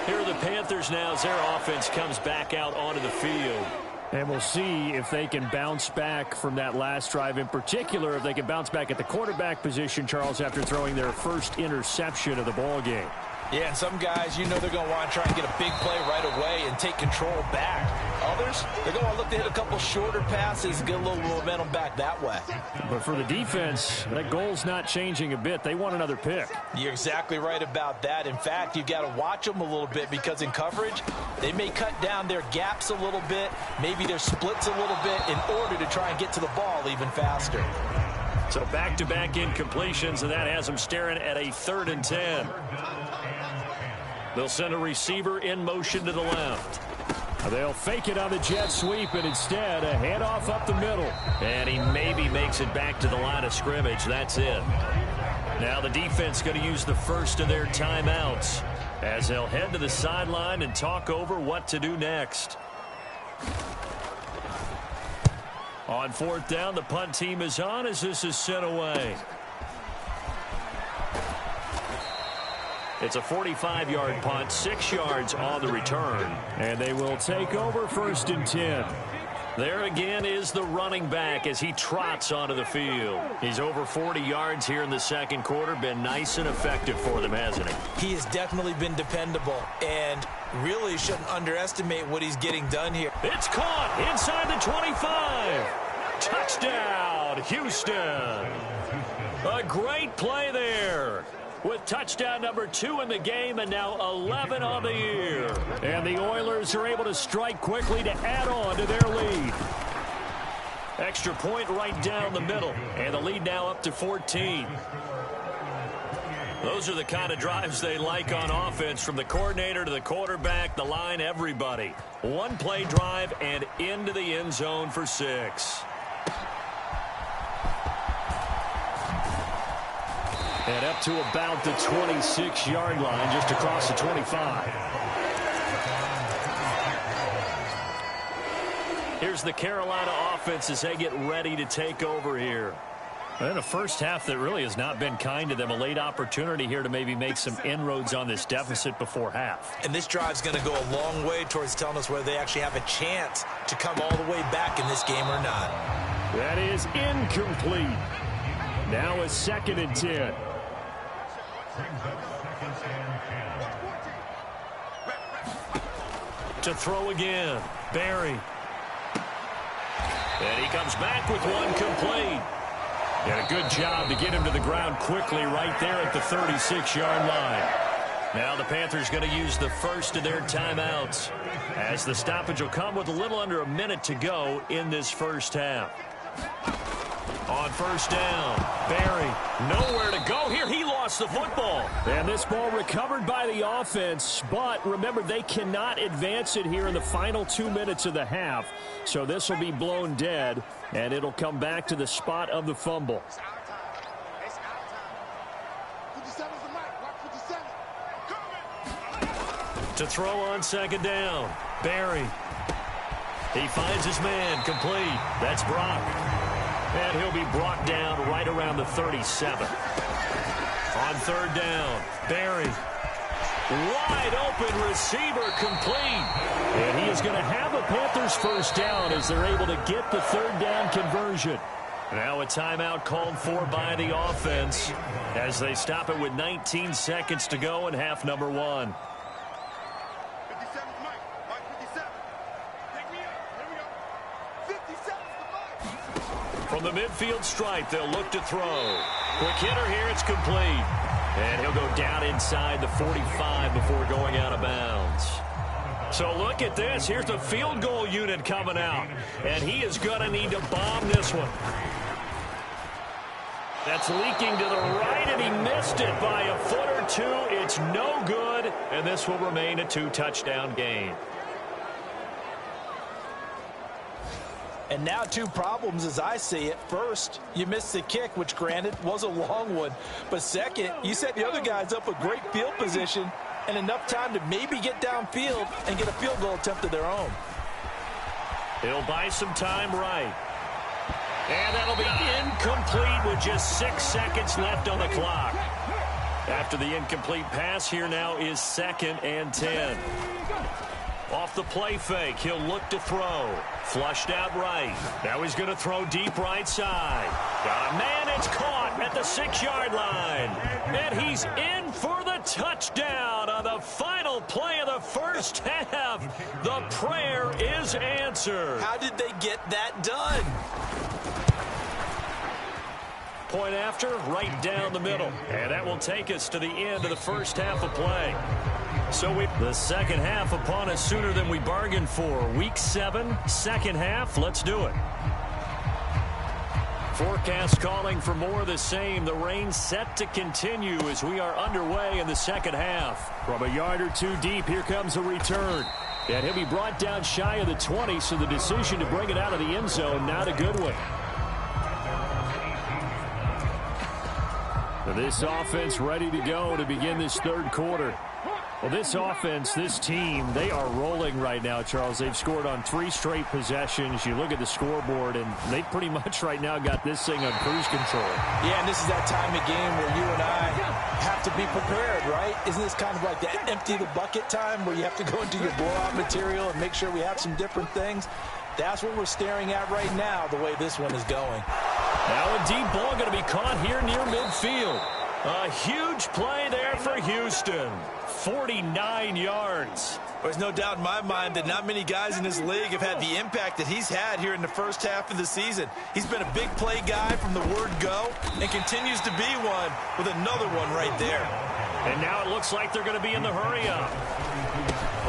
Here are the Panthers now as their offense comes back out onto the field. And we'll see if they can bounce back from that last drive, in particular if they can bounce back at the quarterback position, Charles, after throwing their first interception of the ball game. Yeah, and some guys, you know they're going to want to try and get a big play right away and take control back. Others, they're going to look to hit a couple shorter passes and get a little momentum back that way. But for the defense, that goal's not changing a bit. They want another pick. You're exactly right about that. In fact, you've got to watch them a little bit because in coverage, they may cut down their gaps a little bit, maybe their splits a little bit in order to try and get to the ball even faster. So back-to-back incompletions, and that has them staring at a 3rd and 10. They'll send a receiver in motion to the left. They'll fake it on the jet sweep, and instead a handoff up the middle. And he maybe makes it back to the line of scrimmage. That's it. Now the defense going to use the first of their timeouts as they'll head to the sideline and talk over what to do next. On 4th down, the punt team is on as this is sent away. It's a 45-yard punt, 6 yards on the return. And they will take over 1st and 10. There again is the running back as he trots onto the field. He's over 40 yards here in the second quarter. Been nice and effective for them, hasn't he? He has definitely been dependable and really shouldn't underestimate what he's getting done here. It's caught inside the 25. Touchdown, Houston. A great play there. with touchdown number 2 in the game and now 11 on the year. And the Oilers are able to strike quickly to add on to their lead. Extra point right down the middle, and the lead now up to 14. Those are the kind of drives they like on offense, from the coordinator to the quarterback, the line, everybody. One-play drive and into the end zone for 6. And up to about the 26-yard line, just across the 25. Here's the Carolina offense as they get ready to take over here. And a first half that really has not been kind to them. A late opportunity here to maybe make some inroads on this deficit before half. And this drive's going to go a long way towards telling us whether they actually have a chance to come all the way back in this game or not. That is incomplete. Now a 2nd and 10. To throw again, Barry. And he comes back with one complete. And a good job to get him to the ground quickly right there at the 36-yard line. Now the Panthers going to use the first of their timeouts, as the stoppage will come with a little under a minute to go in this first half. On first down, Barry, nowhere to go here. He lost the football. And this ball recovered by the offense, but remember, they cannot advance it here in the final 2 minutes of the half. So this will be blown dead, and it'll come back to the spot of the fumble. To throw on 2nd down, Barry. He finds his man, complete. That's Brock. And he'll be brought down right around the 37. On 3rd down, Barry. Wide open receiver, complete. And he is going to have a Panthers first down as they're able to get the 3rd down conversion. Now a timeout called for by the offense as they stop it with 19 seconds to go in half number 1. From the midfield stripe, they'll look to throw. Quick hitter here, it's complete. And he'll go down inside the 45 before going out of bounds. So look at this. Here's the field goal unit coming out. And he is going to need to bomb this one. That's leaking to the right, and he missed it by a foot or 2. It's no good, and this will remain a 2-touchdown game. And now 2 problems as I see it. First, you missed the kick, which granted was a long one. But second, you set the other guys up with great field position and enough time to maybe get downfield and get a field goal attempt of their own. He'll buy some time right. And that'll be incomplete with just 6 seconds left on the clock. After the incomplete pass, here now is 2nd and 10. Off the play fake, he'll look to throw. Flushed out right. Now he's going to throw deep right side. Got a man, it's caught at the 6-yard line. And he's in for the touchdown on the final play of the first half. The prayer is answered. How did they get that done? Point after, right down the middle. And that will take us to the end of the first half of play. So the second half upon us sooner than we bargained for. Week 7, second half. Let's do it. Forecast calling for more of the same. The rain set to continue as we are underway in the second half. From a yard or 2 deep, here comes a return. And he'll be brought down shy of the 20, so the decision to bring it out of the end zone, not a good one. This offense ready to go to begin this 3rd quarter. Well, this offense, this team, they are rolling right now, Charles. They've scored on 3 straight possessions. You look at the scoreboard, and they pretty much right now got this thing on cruise control. Yeah, and this is that time of game where you and I have to be prepared, right? Isn't this kind of like the empty the bucket time where you have to go into your blowout material and make sure we have some different things? That's what we're staring at right now, the way this one is going. Now a deep ball going to be caught here near midfield. A huge play there for Houston. 49 yards. There's no doubt in my mind that not many guys in this league have had the impact that he's had here in the first half of the season. He's been a big play guy from the word go and continues to be one with another one right there. And now it looks like they're going to be in the hurry-up.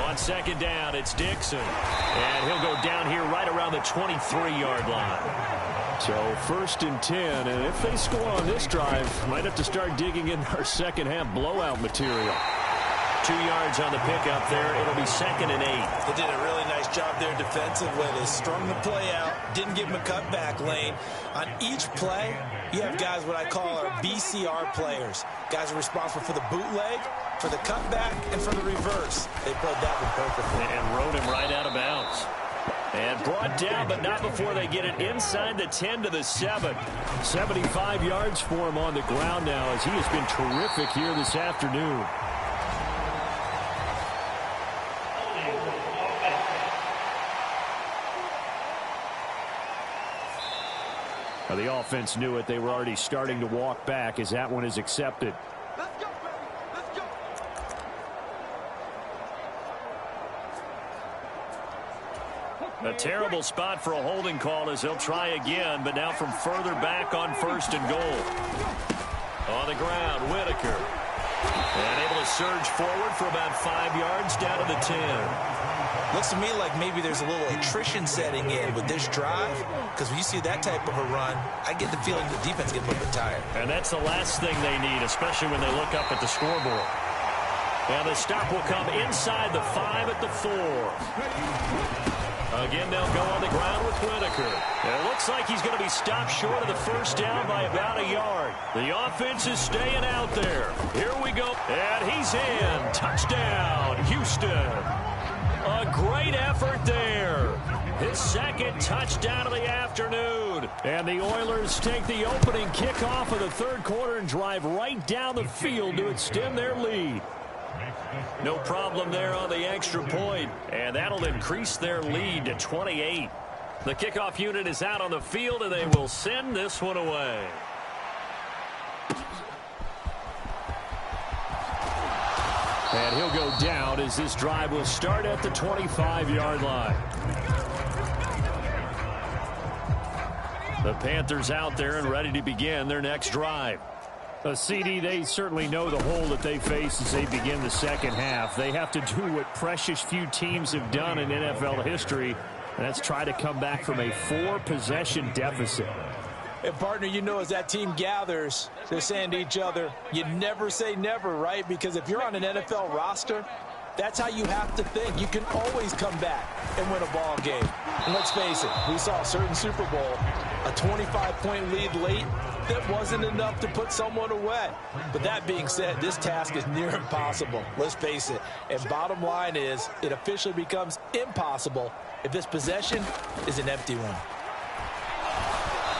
On second down, it's Dixon. And he'll go down here right around the 23-yard line. So 1st and 10, and if they score on this drive, might have to start digging in our second half blowout material. 2 yards on the pickup there. It'll be 2nd and 8. They did a really nice job there defensively. They strung the play out, didn't give him a cutback lane. On each play, you have guys what I call our BCR players. Guys are responsible for the bootleg, for the cutback, and for the reverse. They played that one perfectly. And rode him right out of bounds. And brought down, but not before they get it inside the 10 to the 7. 75 yards for him on the ground now as he has been terrific here this afternoon. Well, the offense knew it. They were already starting to walk back as that one is accepted. A terrible spot for a holding call as they'll try again, but now from further back on 1st and goal. On the ground, Whitaker. And able to surge forward for about 5 yards down to the 10. Looks to me like maybe there's a little attrition setting in with this drive, because when you see that type of a run, I get the feeling the defense gets a little bit tired. And that's the last thing they need, especially when they look up at the scoreboard. And the stop will come inside the 5 at the 4. Again, they'll go on the ground with Whitaker. And it looks like he's going to be stopped short of the first down by about a yard. The offense is staying out there. Here we go. And he's in. Touchdown, Houston. A great effort there. His 2nd touchdown of the afternoon. And the Oilers take the opening kickoff of the 3rd quarter and drive right down the field to extend their lead. No problem there on the extra point, and that'll increase their lead to 28. The kickoff unit is out on the field, and they will send this one away. And he'll go down as this drive will start at the 25-yard line. The Panthers out there and ready to begin their next drive. CD, they certainly know the hole that they face as they begin the second half. They have to do what precious few teams have done in NFL history, and that's try to come back from a 4-possession deficit. And, partner, you know, as that team gathers, they're saying to each other, you never say never, right? Because if you're on an NFL roster, that's how you have to think. You can always come back and win a ball game. And let's face it, we saw a certain Super Bowl, a 25-point lead late, that wasn't enough to put someone away. But that being said, this task is near impossible. Let's face it. And bottom line is, it officially becomes impossible if this possession is an empty one.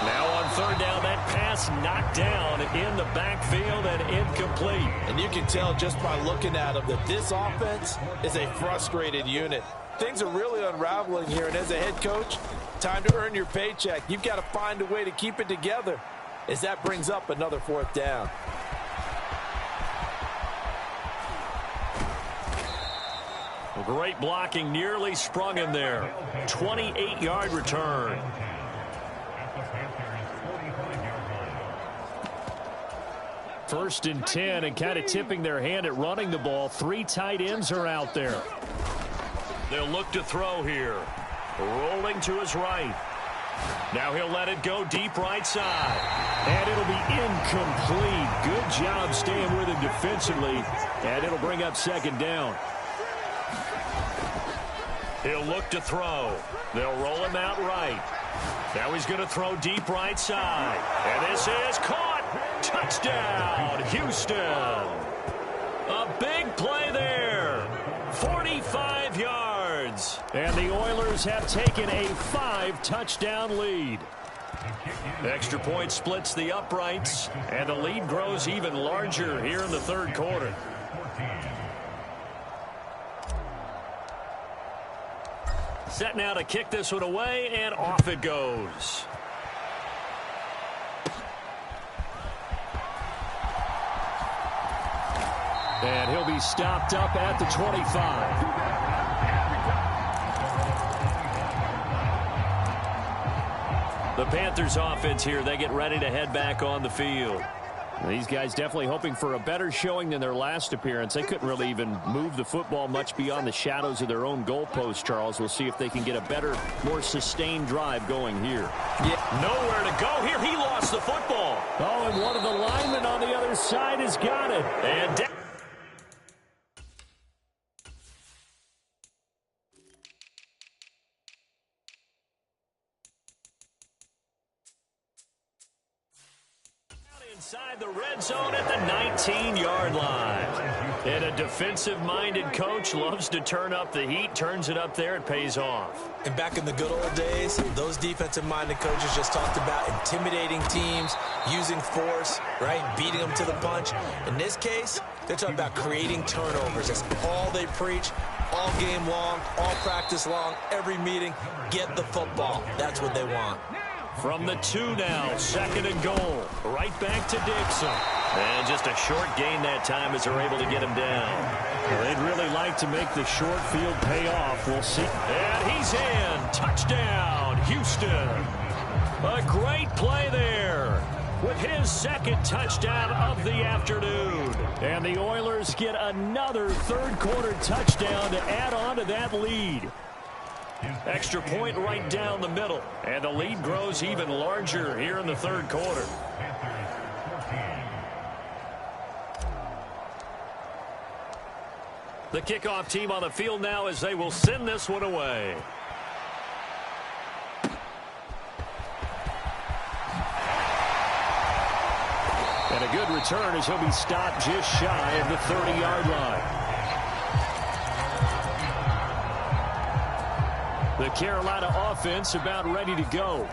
Now on 3rd down, that pass knocked down in the backfield and incomplete. And you can tell just by looking at them that this offense is a frustrated unit. Things are really unraveling here, and as a head coach, time to earn your paycheck. You've got to find a way to keep it together as that brings up another 4th down. Great blocking, nearly sprung him there. 28-yard return. First and 10, and kind of tipping their hand at running the ball. 3 tight ends are out there. They'll look to throw here. Rolling to his right. Now he'll let it go deep right side. And it'll be incomplete. Good job staying with him defensively. And it'll bring up 2nd down. He'll look to throw. They'll roll him out right. Now he's going to throw deep right side. And this is caught. Touchdown, Houston. A big play there. 45 yards. And the Oilers have taken a 5-touchdown lead. Extra point splits the uprights, and the lead grows even larger here in the 3rd quarter. Set now to kick this one away, and off it goes. be stopped up at the 25. The Panthers offense here, they get ready to head back on the field. These guys definitely hoping for a better showing than their last appearance. They couldn't really even move the football much beyond the shadows of their own goalpost, Charles. We'll see if they can get a better, more sustained drive going here. Yeah. Nowhere to go here. He lost the football. Oh, and one of the linemen on the other side has got it. And inside the red zone at the 19-yard line. And a defensive-minded coach loves to turn up the heat, turns it up there, it pays off. And back in the good old days, those defensive-minded coaches just talked about intimidating teams, using force, right, beating them to the punch. In this case, they're talking about creating turnovers. That's all they preach, all game long, all practice long, every meeting. Get the football. That's what they want. From the 2 now, 2nd and goal. Right back to Dixon. And just a short gain that time as they're able to get him down. Well, they'd really like to make the short field pay off. We'll see. And he's in. Touchdown, Houston. A great play there with his 2nd touchdown of the afternoon. And the Oilers get another third-quarter touchdown to add on to that lead. Extra point right down the middle. And the lead grows even larger here in the third quarter. The kickoff team on the field now as they will send this one away. And a good return as he'll be stopped just shy of the 30-yard line. The Carolina offense about ready to go.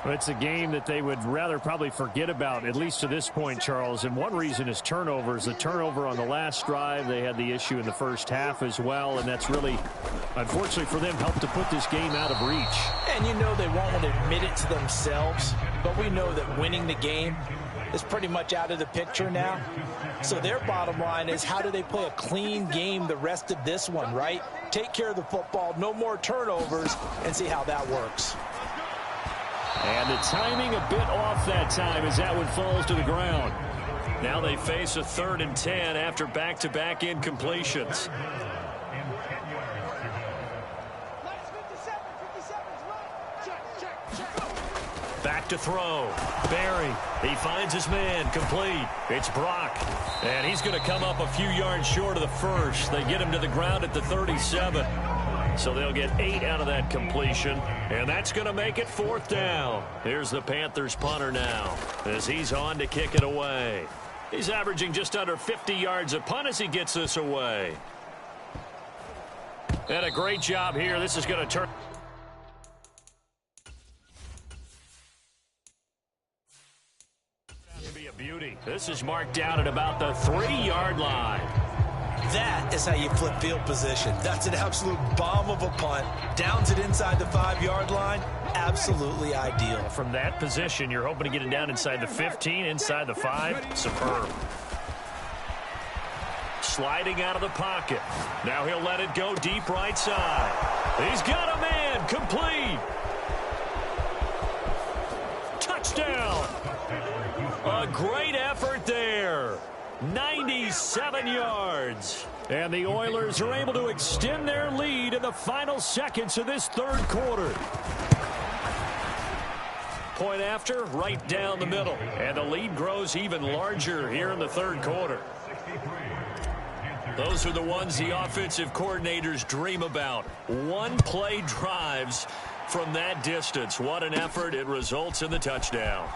It's a game that they would rather probably forget about, at least to this point, Charles. And one reason is turnovers. The turnover on the last drive, they had the issue in the first half as well. And that's really, unfortunately for them, helped to put this game out of reach. And you know they won't want to admit it to themselves. But we know that winning the game is pretty much out of the picture now. So their bottom line is, how do they play a clean game the rest of this one, right? Take care of the football, no more turnovers, and see how that works. And the timing a bit off that time as that one falls to the ground. Now they face a 3rd and 10 after back-to-back incompletions. Back to throw. Barry. He finds his man. Complete. It's Brock. And he's going to come up a few yards short of the first. They get him to the ground at the 37. So they'll get 8 out of that completion. And that's going to make it 4th down. Here's the Panthers punter now as he's on to kick it away. He's averaging just under 50 yards a punt as he gets this away. And a great job here. This is going to turn. Beauty. This is marked down at about the 3-yard line. That is how you flip field position. That's an absolute bomb of a punt. Downs it inside the 5-yard line. Absolutely ideal. From that position, you're hoping to get it down inside the 15, inside the 5. Superb. Sliding out of the pocket. Now he'll let it go deep right side. He's got a man. Complete. Touchdown. A great effort there. 97 yards. And the Oilers are able to extend their lead in the final seconds of this third quarter. Point after, right down the middle. And the lead grows even larger here in the third quarter. Those are the ones the offensive coordinators dream about. One-play drives from that distance. What an effort. It results in the touchdown.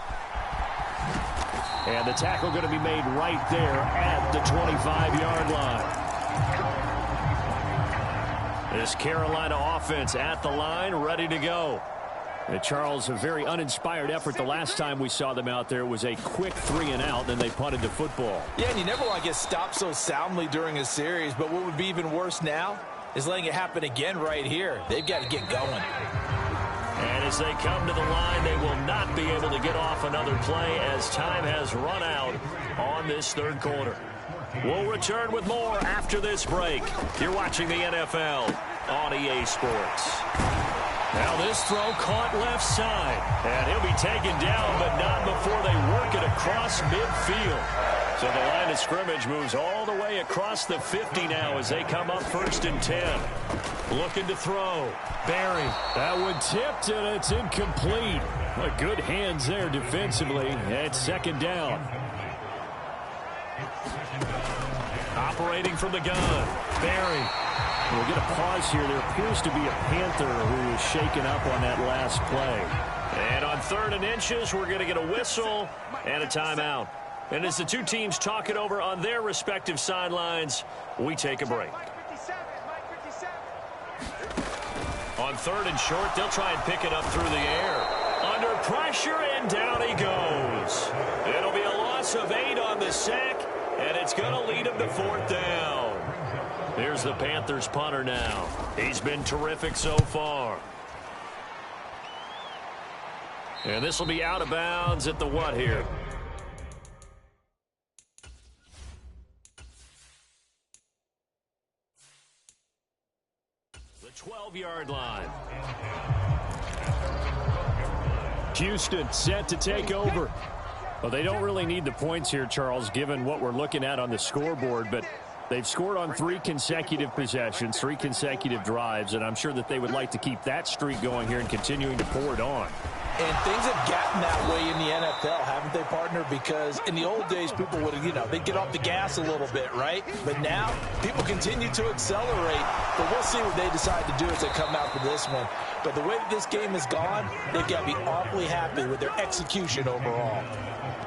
And the tackle going to be made right there at the 25-yard line. This Carolina offense at the line, ready to go. And Charles, a very uninspired effort the last time we saw them out there. It was a quick 3-and-out, then they punted the football. Yeah, and you never want to get stopped so soundly during a series, but what would be even worse now is letting it happen again right here. They've got to get going. And as they come to the line, they will not be able to get off another play as time has run out on this third quarter. We'll return with more after this break. You're watching the NFL on EA Sports. Now this throw caught left side. And he'll be taken down, but not before they work it across midfield. So the line of scrimmage moves all the way across the 50 now as they come up 1st and 10. Looking to throw. Barry. That one tipped, and it's incomplete. But good hands there defensively. It's 2nd down. Operating from the gun. Barry. We'll get a pause here. There appears to be a Panther who is shaken up on that last play. And on 3rd and inches, we're going to get a whistle and a timeout. And as the two teams talk it over on their respective sidelines, we take a break. On 3rd and short, they'll try and pick it up through the air. Under pressure, and down he goes. It'll be a loss of 8 on the sack, and it's going to lead him to 4th down. Here's the Panthers punter now. He's been terrific so far. And this will be out of bounds at the what here? The 12-yard line. Houston set to take over. Well, they don't really need the points here, Charles, given what we're looking at on the scoreboard, but they've scored on 3 consecutive possessions, 3 consecutive drives, and I'm sure that they would like to keep that streak going here and continuing to pour it on. And things have gotten that way in the NFL, haven't they, partner? Because in the old days, people would, they'd get off the gas a little bit, right? But now, people continue to accelerate. But we'll see what they decide to do as they come out for this one. But the way this game has gone, they've got to be awfully happy with their execution overall.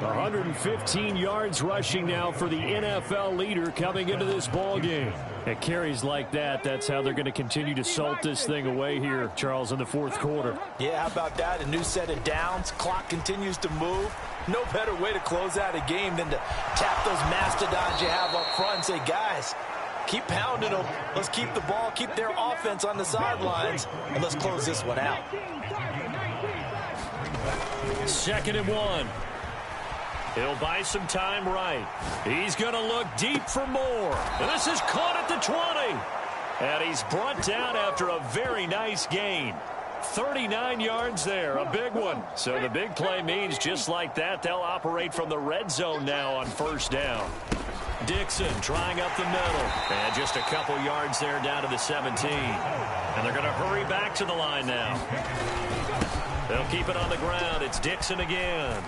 115 yards rushing now for the NFL leader coming into this ball game. At carries like that, that's how they're going to continue to salt this thing away here, Charles, in the 4th quarter. Yeah, how about that? A new set of downs. Clock continues to move. No better way to close out a game than to tap those mastodons you have up front and say, guys, keep pounding them. Let's keep the ball, keep their offense on the sidelines, and let's close this one out. 2nd and 1. He'll buy some time right. He's going to look deep for more. And this is caught at the 20. And he's brought down after a very nice gain. 39 yards there, a big one. So the big play means just like that, they'll operate from the red zone now on 1st down. Dixon trying up the middle. And just a couple yards there down to the 17. And they're going to hurry back to the line now. They'll keep it on the ground. It's Dixon again.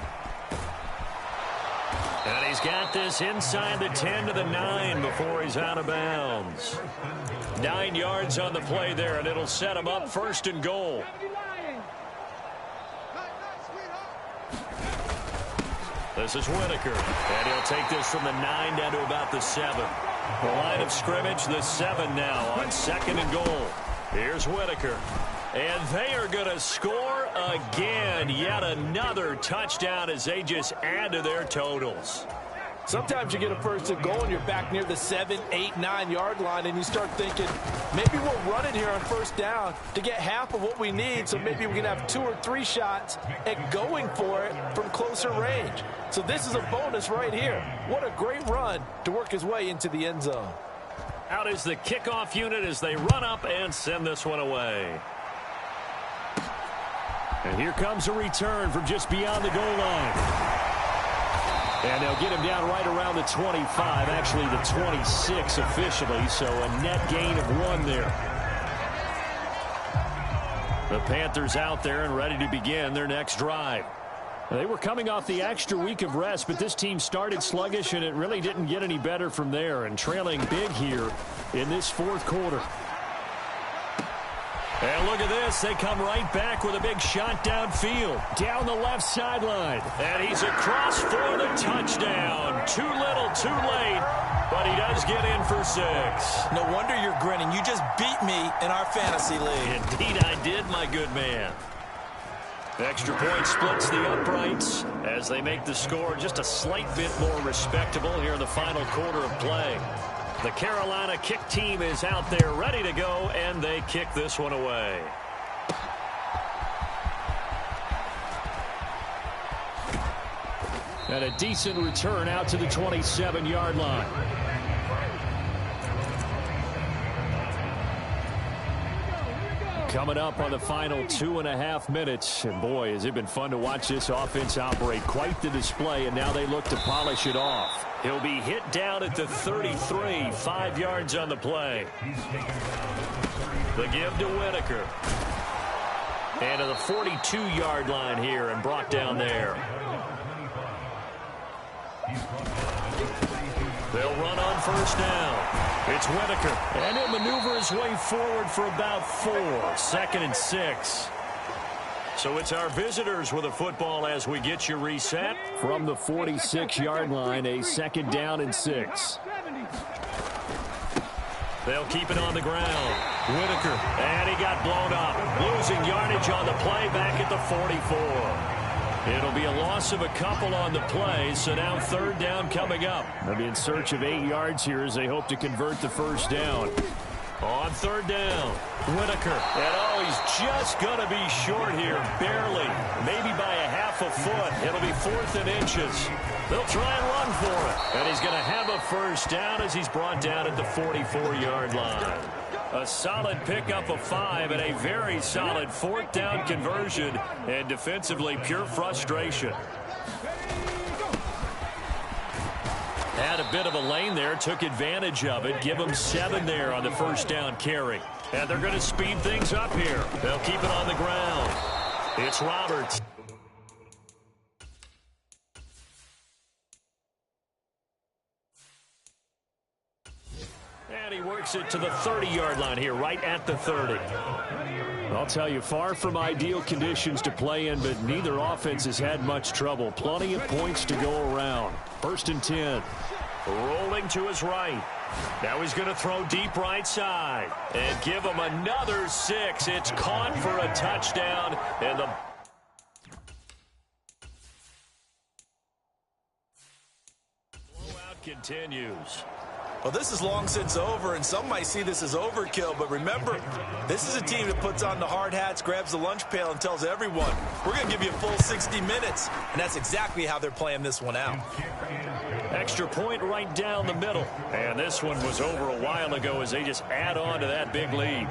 And he's got this inside the 10 to the 9 before he's out of bounds. 9 yards on the play there, and it'll set him up 1st and goal. This is Whitaker, and he'll take this from the 9 down to about the 7. The line of scrimmage, the 7 now on 2nd and goal. Here's Whitaker. And they are going to score again. Yet another touchdown as they just add to their totals. Sometimes you get a 1st and goal and you're back near the 7, 8, 9 yard line and you start thinking, maybe we'll run it here on 1st down to get half of what we need, so maybe we can have 2 or 3 shots at going for it from closer range. So this is a bonus right here. What a great run to work his way into the end zone. Out is the kickoff unit as they run up and send this one away. And here comes a return from just beyond the goal line. And they'll get him down right around the 25, actually the 26 officially, so a net gain of 1 there. The Panthers out there and ready to begin their next drive. They were coming off the extra week of rest, but this team started sluggish, and it really didn't get any better from there, and trailing big here in this 4th quarter. And look at this. They come right back with a big shot downfield. Down the left sideline. And he's across for the touchdown. Too little, too late. But he does get in for 6. No wonder you're grinning. You just beat me in our fantasy league. Indeed I did, my good man. Extra point splits the uprights as they make the score just a slight bit more respectable here in the final quarter of play. The Carolina kick team is out there ready to go, and they kick this one away. And a decent return out to the 27-yard line. Coming up on the final 2.5 minutes. And boy, has it been fun to watch this offense operate. Quite the display, and now they look to polish it off. He'll be hit down at the 33, 5 yards on the play. The give to Whitaker. And to the 42-yard line here and brought down there. They'll run on first down. It's Whitaker. And he'll maneuver his way forward for about 4. 2nd and 6. So it's our visitors with a football as we get you reset. From the 46-yard line, a 2nd down and 6. They'll keep it on the ground. Whitaker, and he got blown up. Losing yardage on the play back at the 44. It'll be a loss of a couple on the play, so now 3rd down coming up. They'll be in search of 8 yards here as they hope to convert the first down. On 3rd down, Whitaker. And he's just going to be short here, barely. Maybe by a half a foot. It'll be 4th and inches. They'll try and run for it. And he's going to have a first down as he's brought down at the 44-yard line. A solid pickup of 5 and a very solid 4th down conversion. And defensively, pure frustration. Had a bit of a lane there, took advantage of it. Give them 7 there on the first down carry. And they're going to speed things up here. They'll keep it on the ground. It's Roberts. And he works it to the 30-yard line here, right at the 30. I'll tell you, far from ideal conditions to play in, but neither offense has had much trouble. Plenty of points to go around. 1st and 10. Rolling to his right. Now he's going to throw deep right side. And give him another 6. It's caught for a touchdown. And the blowout continues. Well, this is long since over, and some might see this as overkill. But remember, this is a team that puts on the hard hats, grabs the lunch pail, and tells everyone, we're going to give you a full 60 minutes. And that's exactly how they're playing this one out. Extra point right down the middle. And this one was over a while ago as they just add on to that big lead.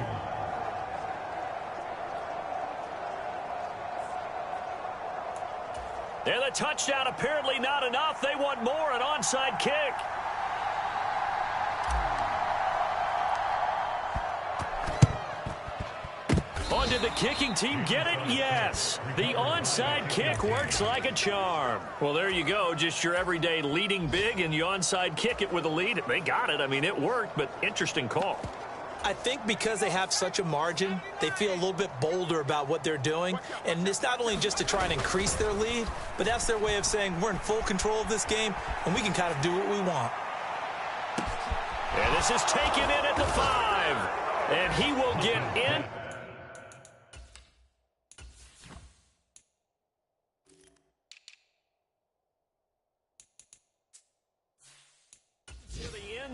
And the touchdown apparently not enough. They want more, an onside kick. On did the kicking team get it? Yes. The onside kick works like a charm. Well, there you go. Just your everyday leading big, and you onside kick it with a lead. They got it. I mean, it worked, but interesting call. I think because they have such a margin, they feel a little bit bolder about what they're doing. And it's not only just to try and increase their lead, but that's their way of saying we're in full control of this game, and we can kind of do what we want. And this is taken in at the 5. And he will get in.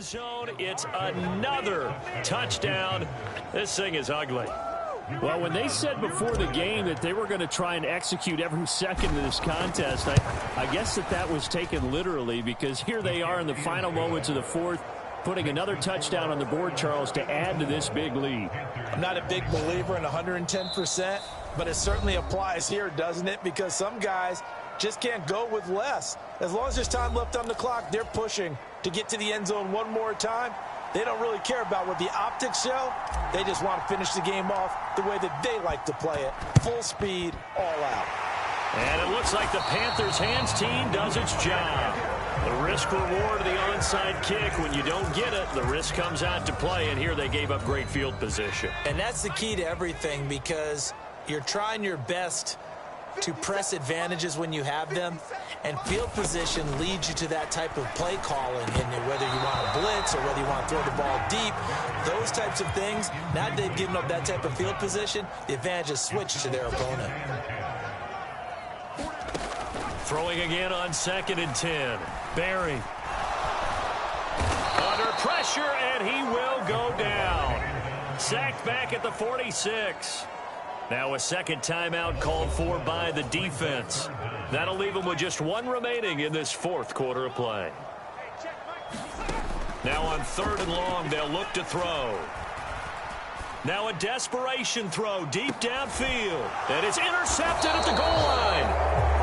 Zone. It's another touchdown. This thing is ugly. Well, when they said before the game that they were going to try and execute every second of this contest, I guess that was taken literally, because here they are in the final moments of the 4th, putting another touchdown on the board, Charles, to add to this big lead. I'm not a big believer in 110%, but it certainly applies here, doesn't it? Because some guys just can't go with less. As long as there's time left on the clock, they're pushing to get to the end zone one more time. They don't really care about what the optics show. They just want to finish the game off the way that they like to play it. Full speed, all out. And it looks like the Panthers' hands team does its job. The risk reward of the onside kick. When you don't get it, the risk comes out to play. And here they gave up great field position. And that's the key to everything, because you're trying your best to press advantages when you have them, and field position leads you to that type of play calling, and whether you want to blitz or whether you want to throw the ball deep, those types of things. Now that they've given up that type of field position, the advantage is switched to their opponent. Throwing again on 2nd and 10. Barry under pressure, and he will go down. Sacked back at the 46. Now a second timeout called for by the defense. That'll leave them with just 1 remaining in this 4th quarter of play. Now on 3rd and long, they'll look to throw. Now a desperation throw deep downfield. And it's intercepted at the goal line.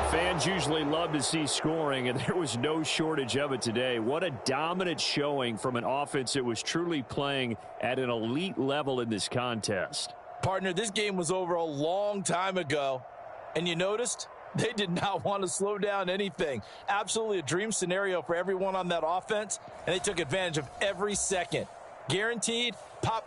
Fans usually love to see scoring, and there was no shortage of it today. What a dominant showing from an offense that was truly playing at an elite level in this contest. Partner, this game was over a long time ago, and you noticed they did not want to slow down anything. Absolutely a dream scenario for everyone on that offense, and they took advantage of every second. Guaranteed pop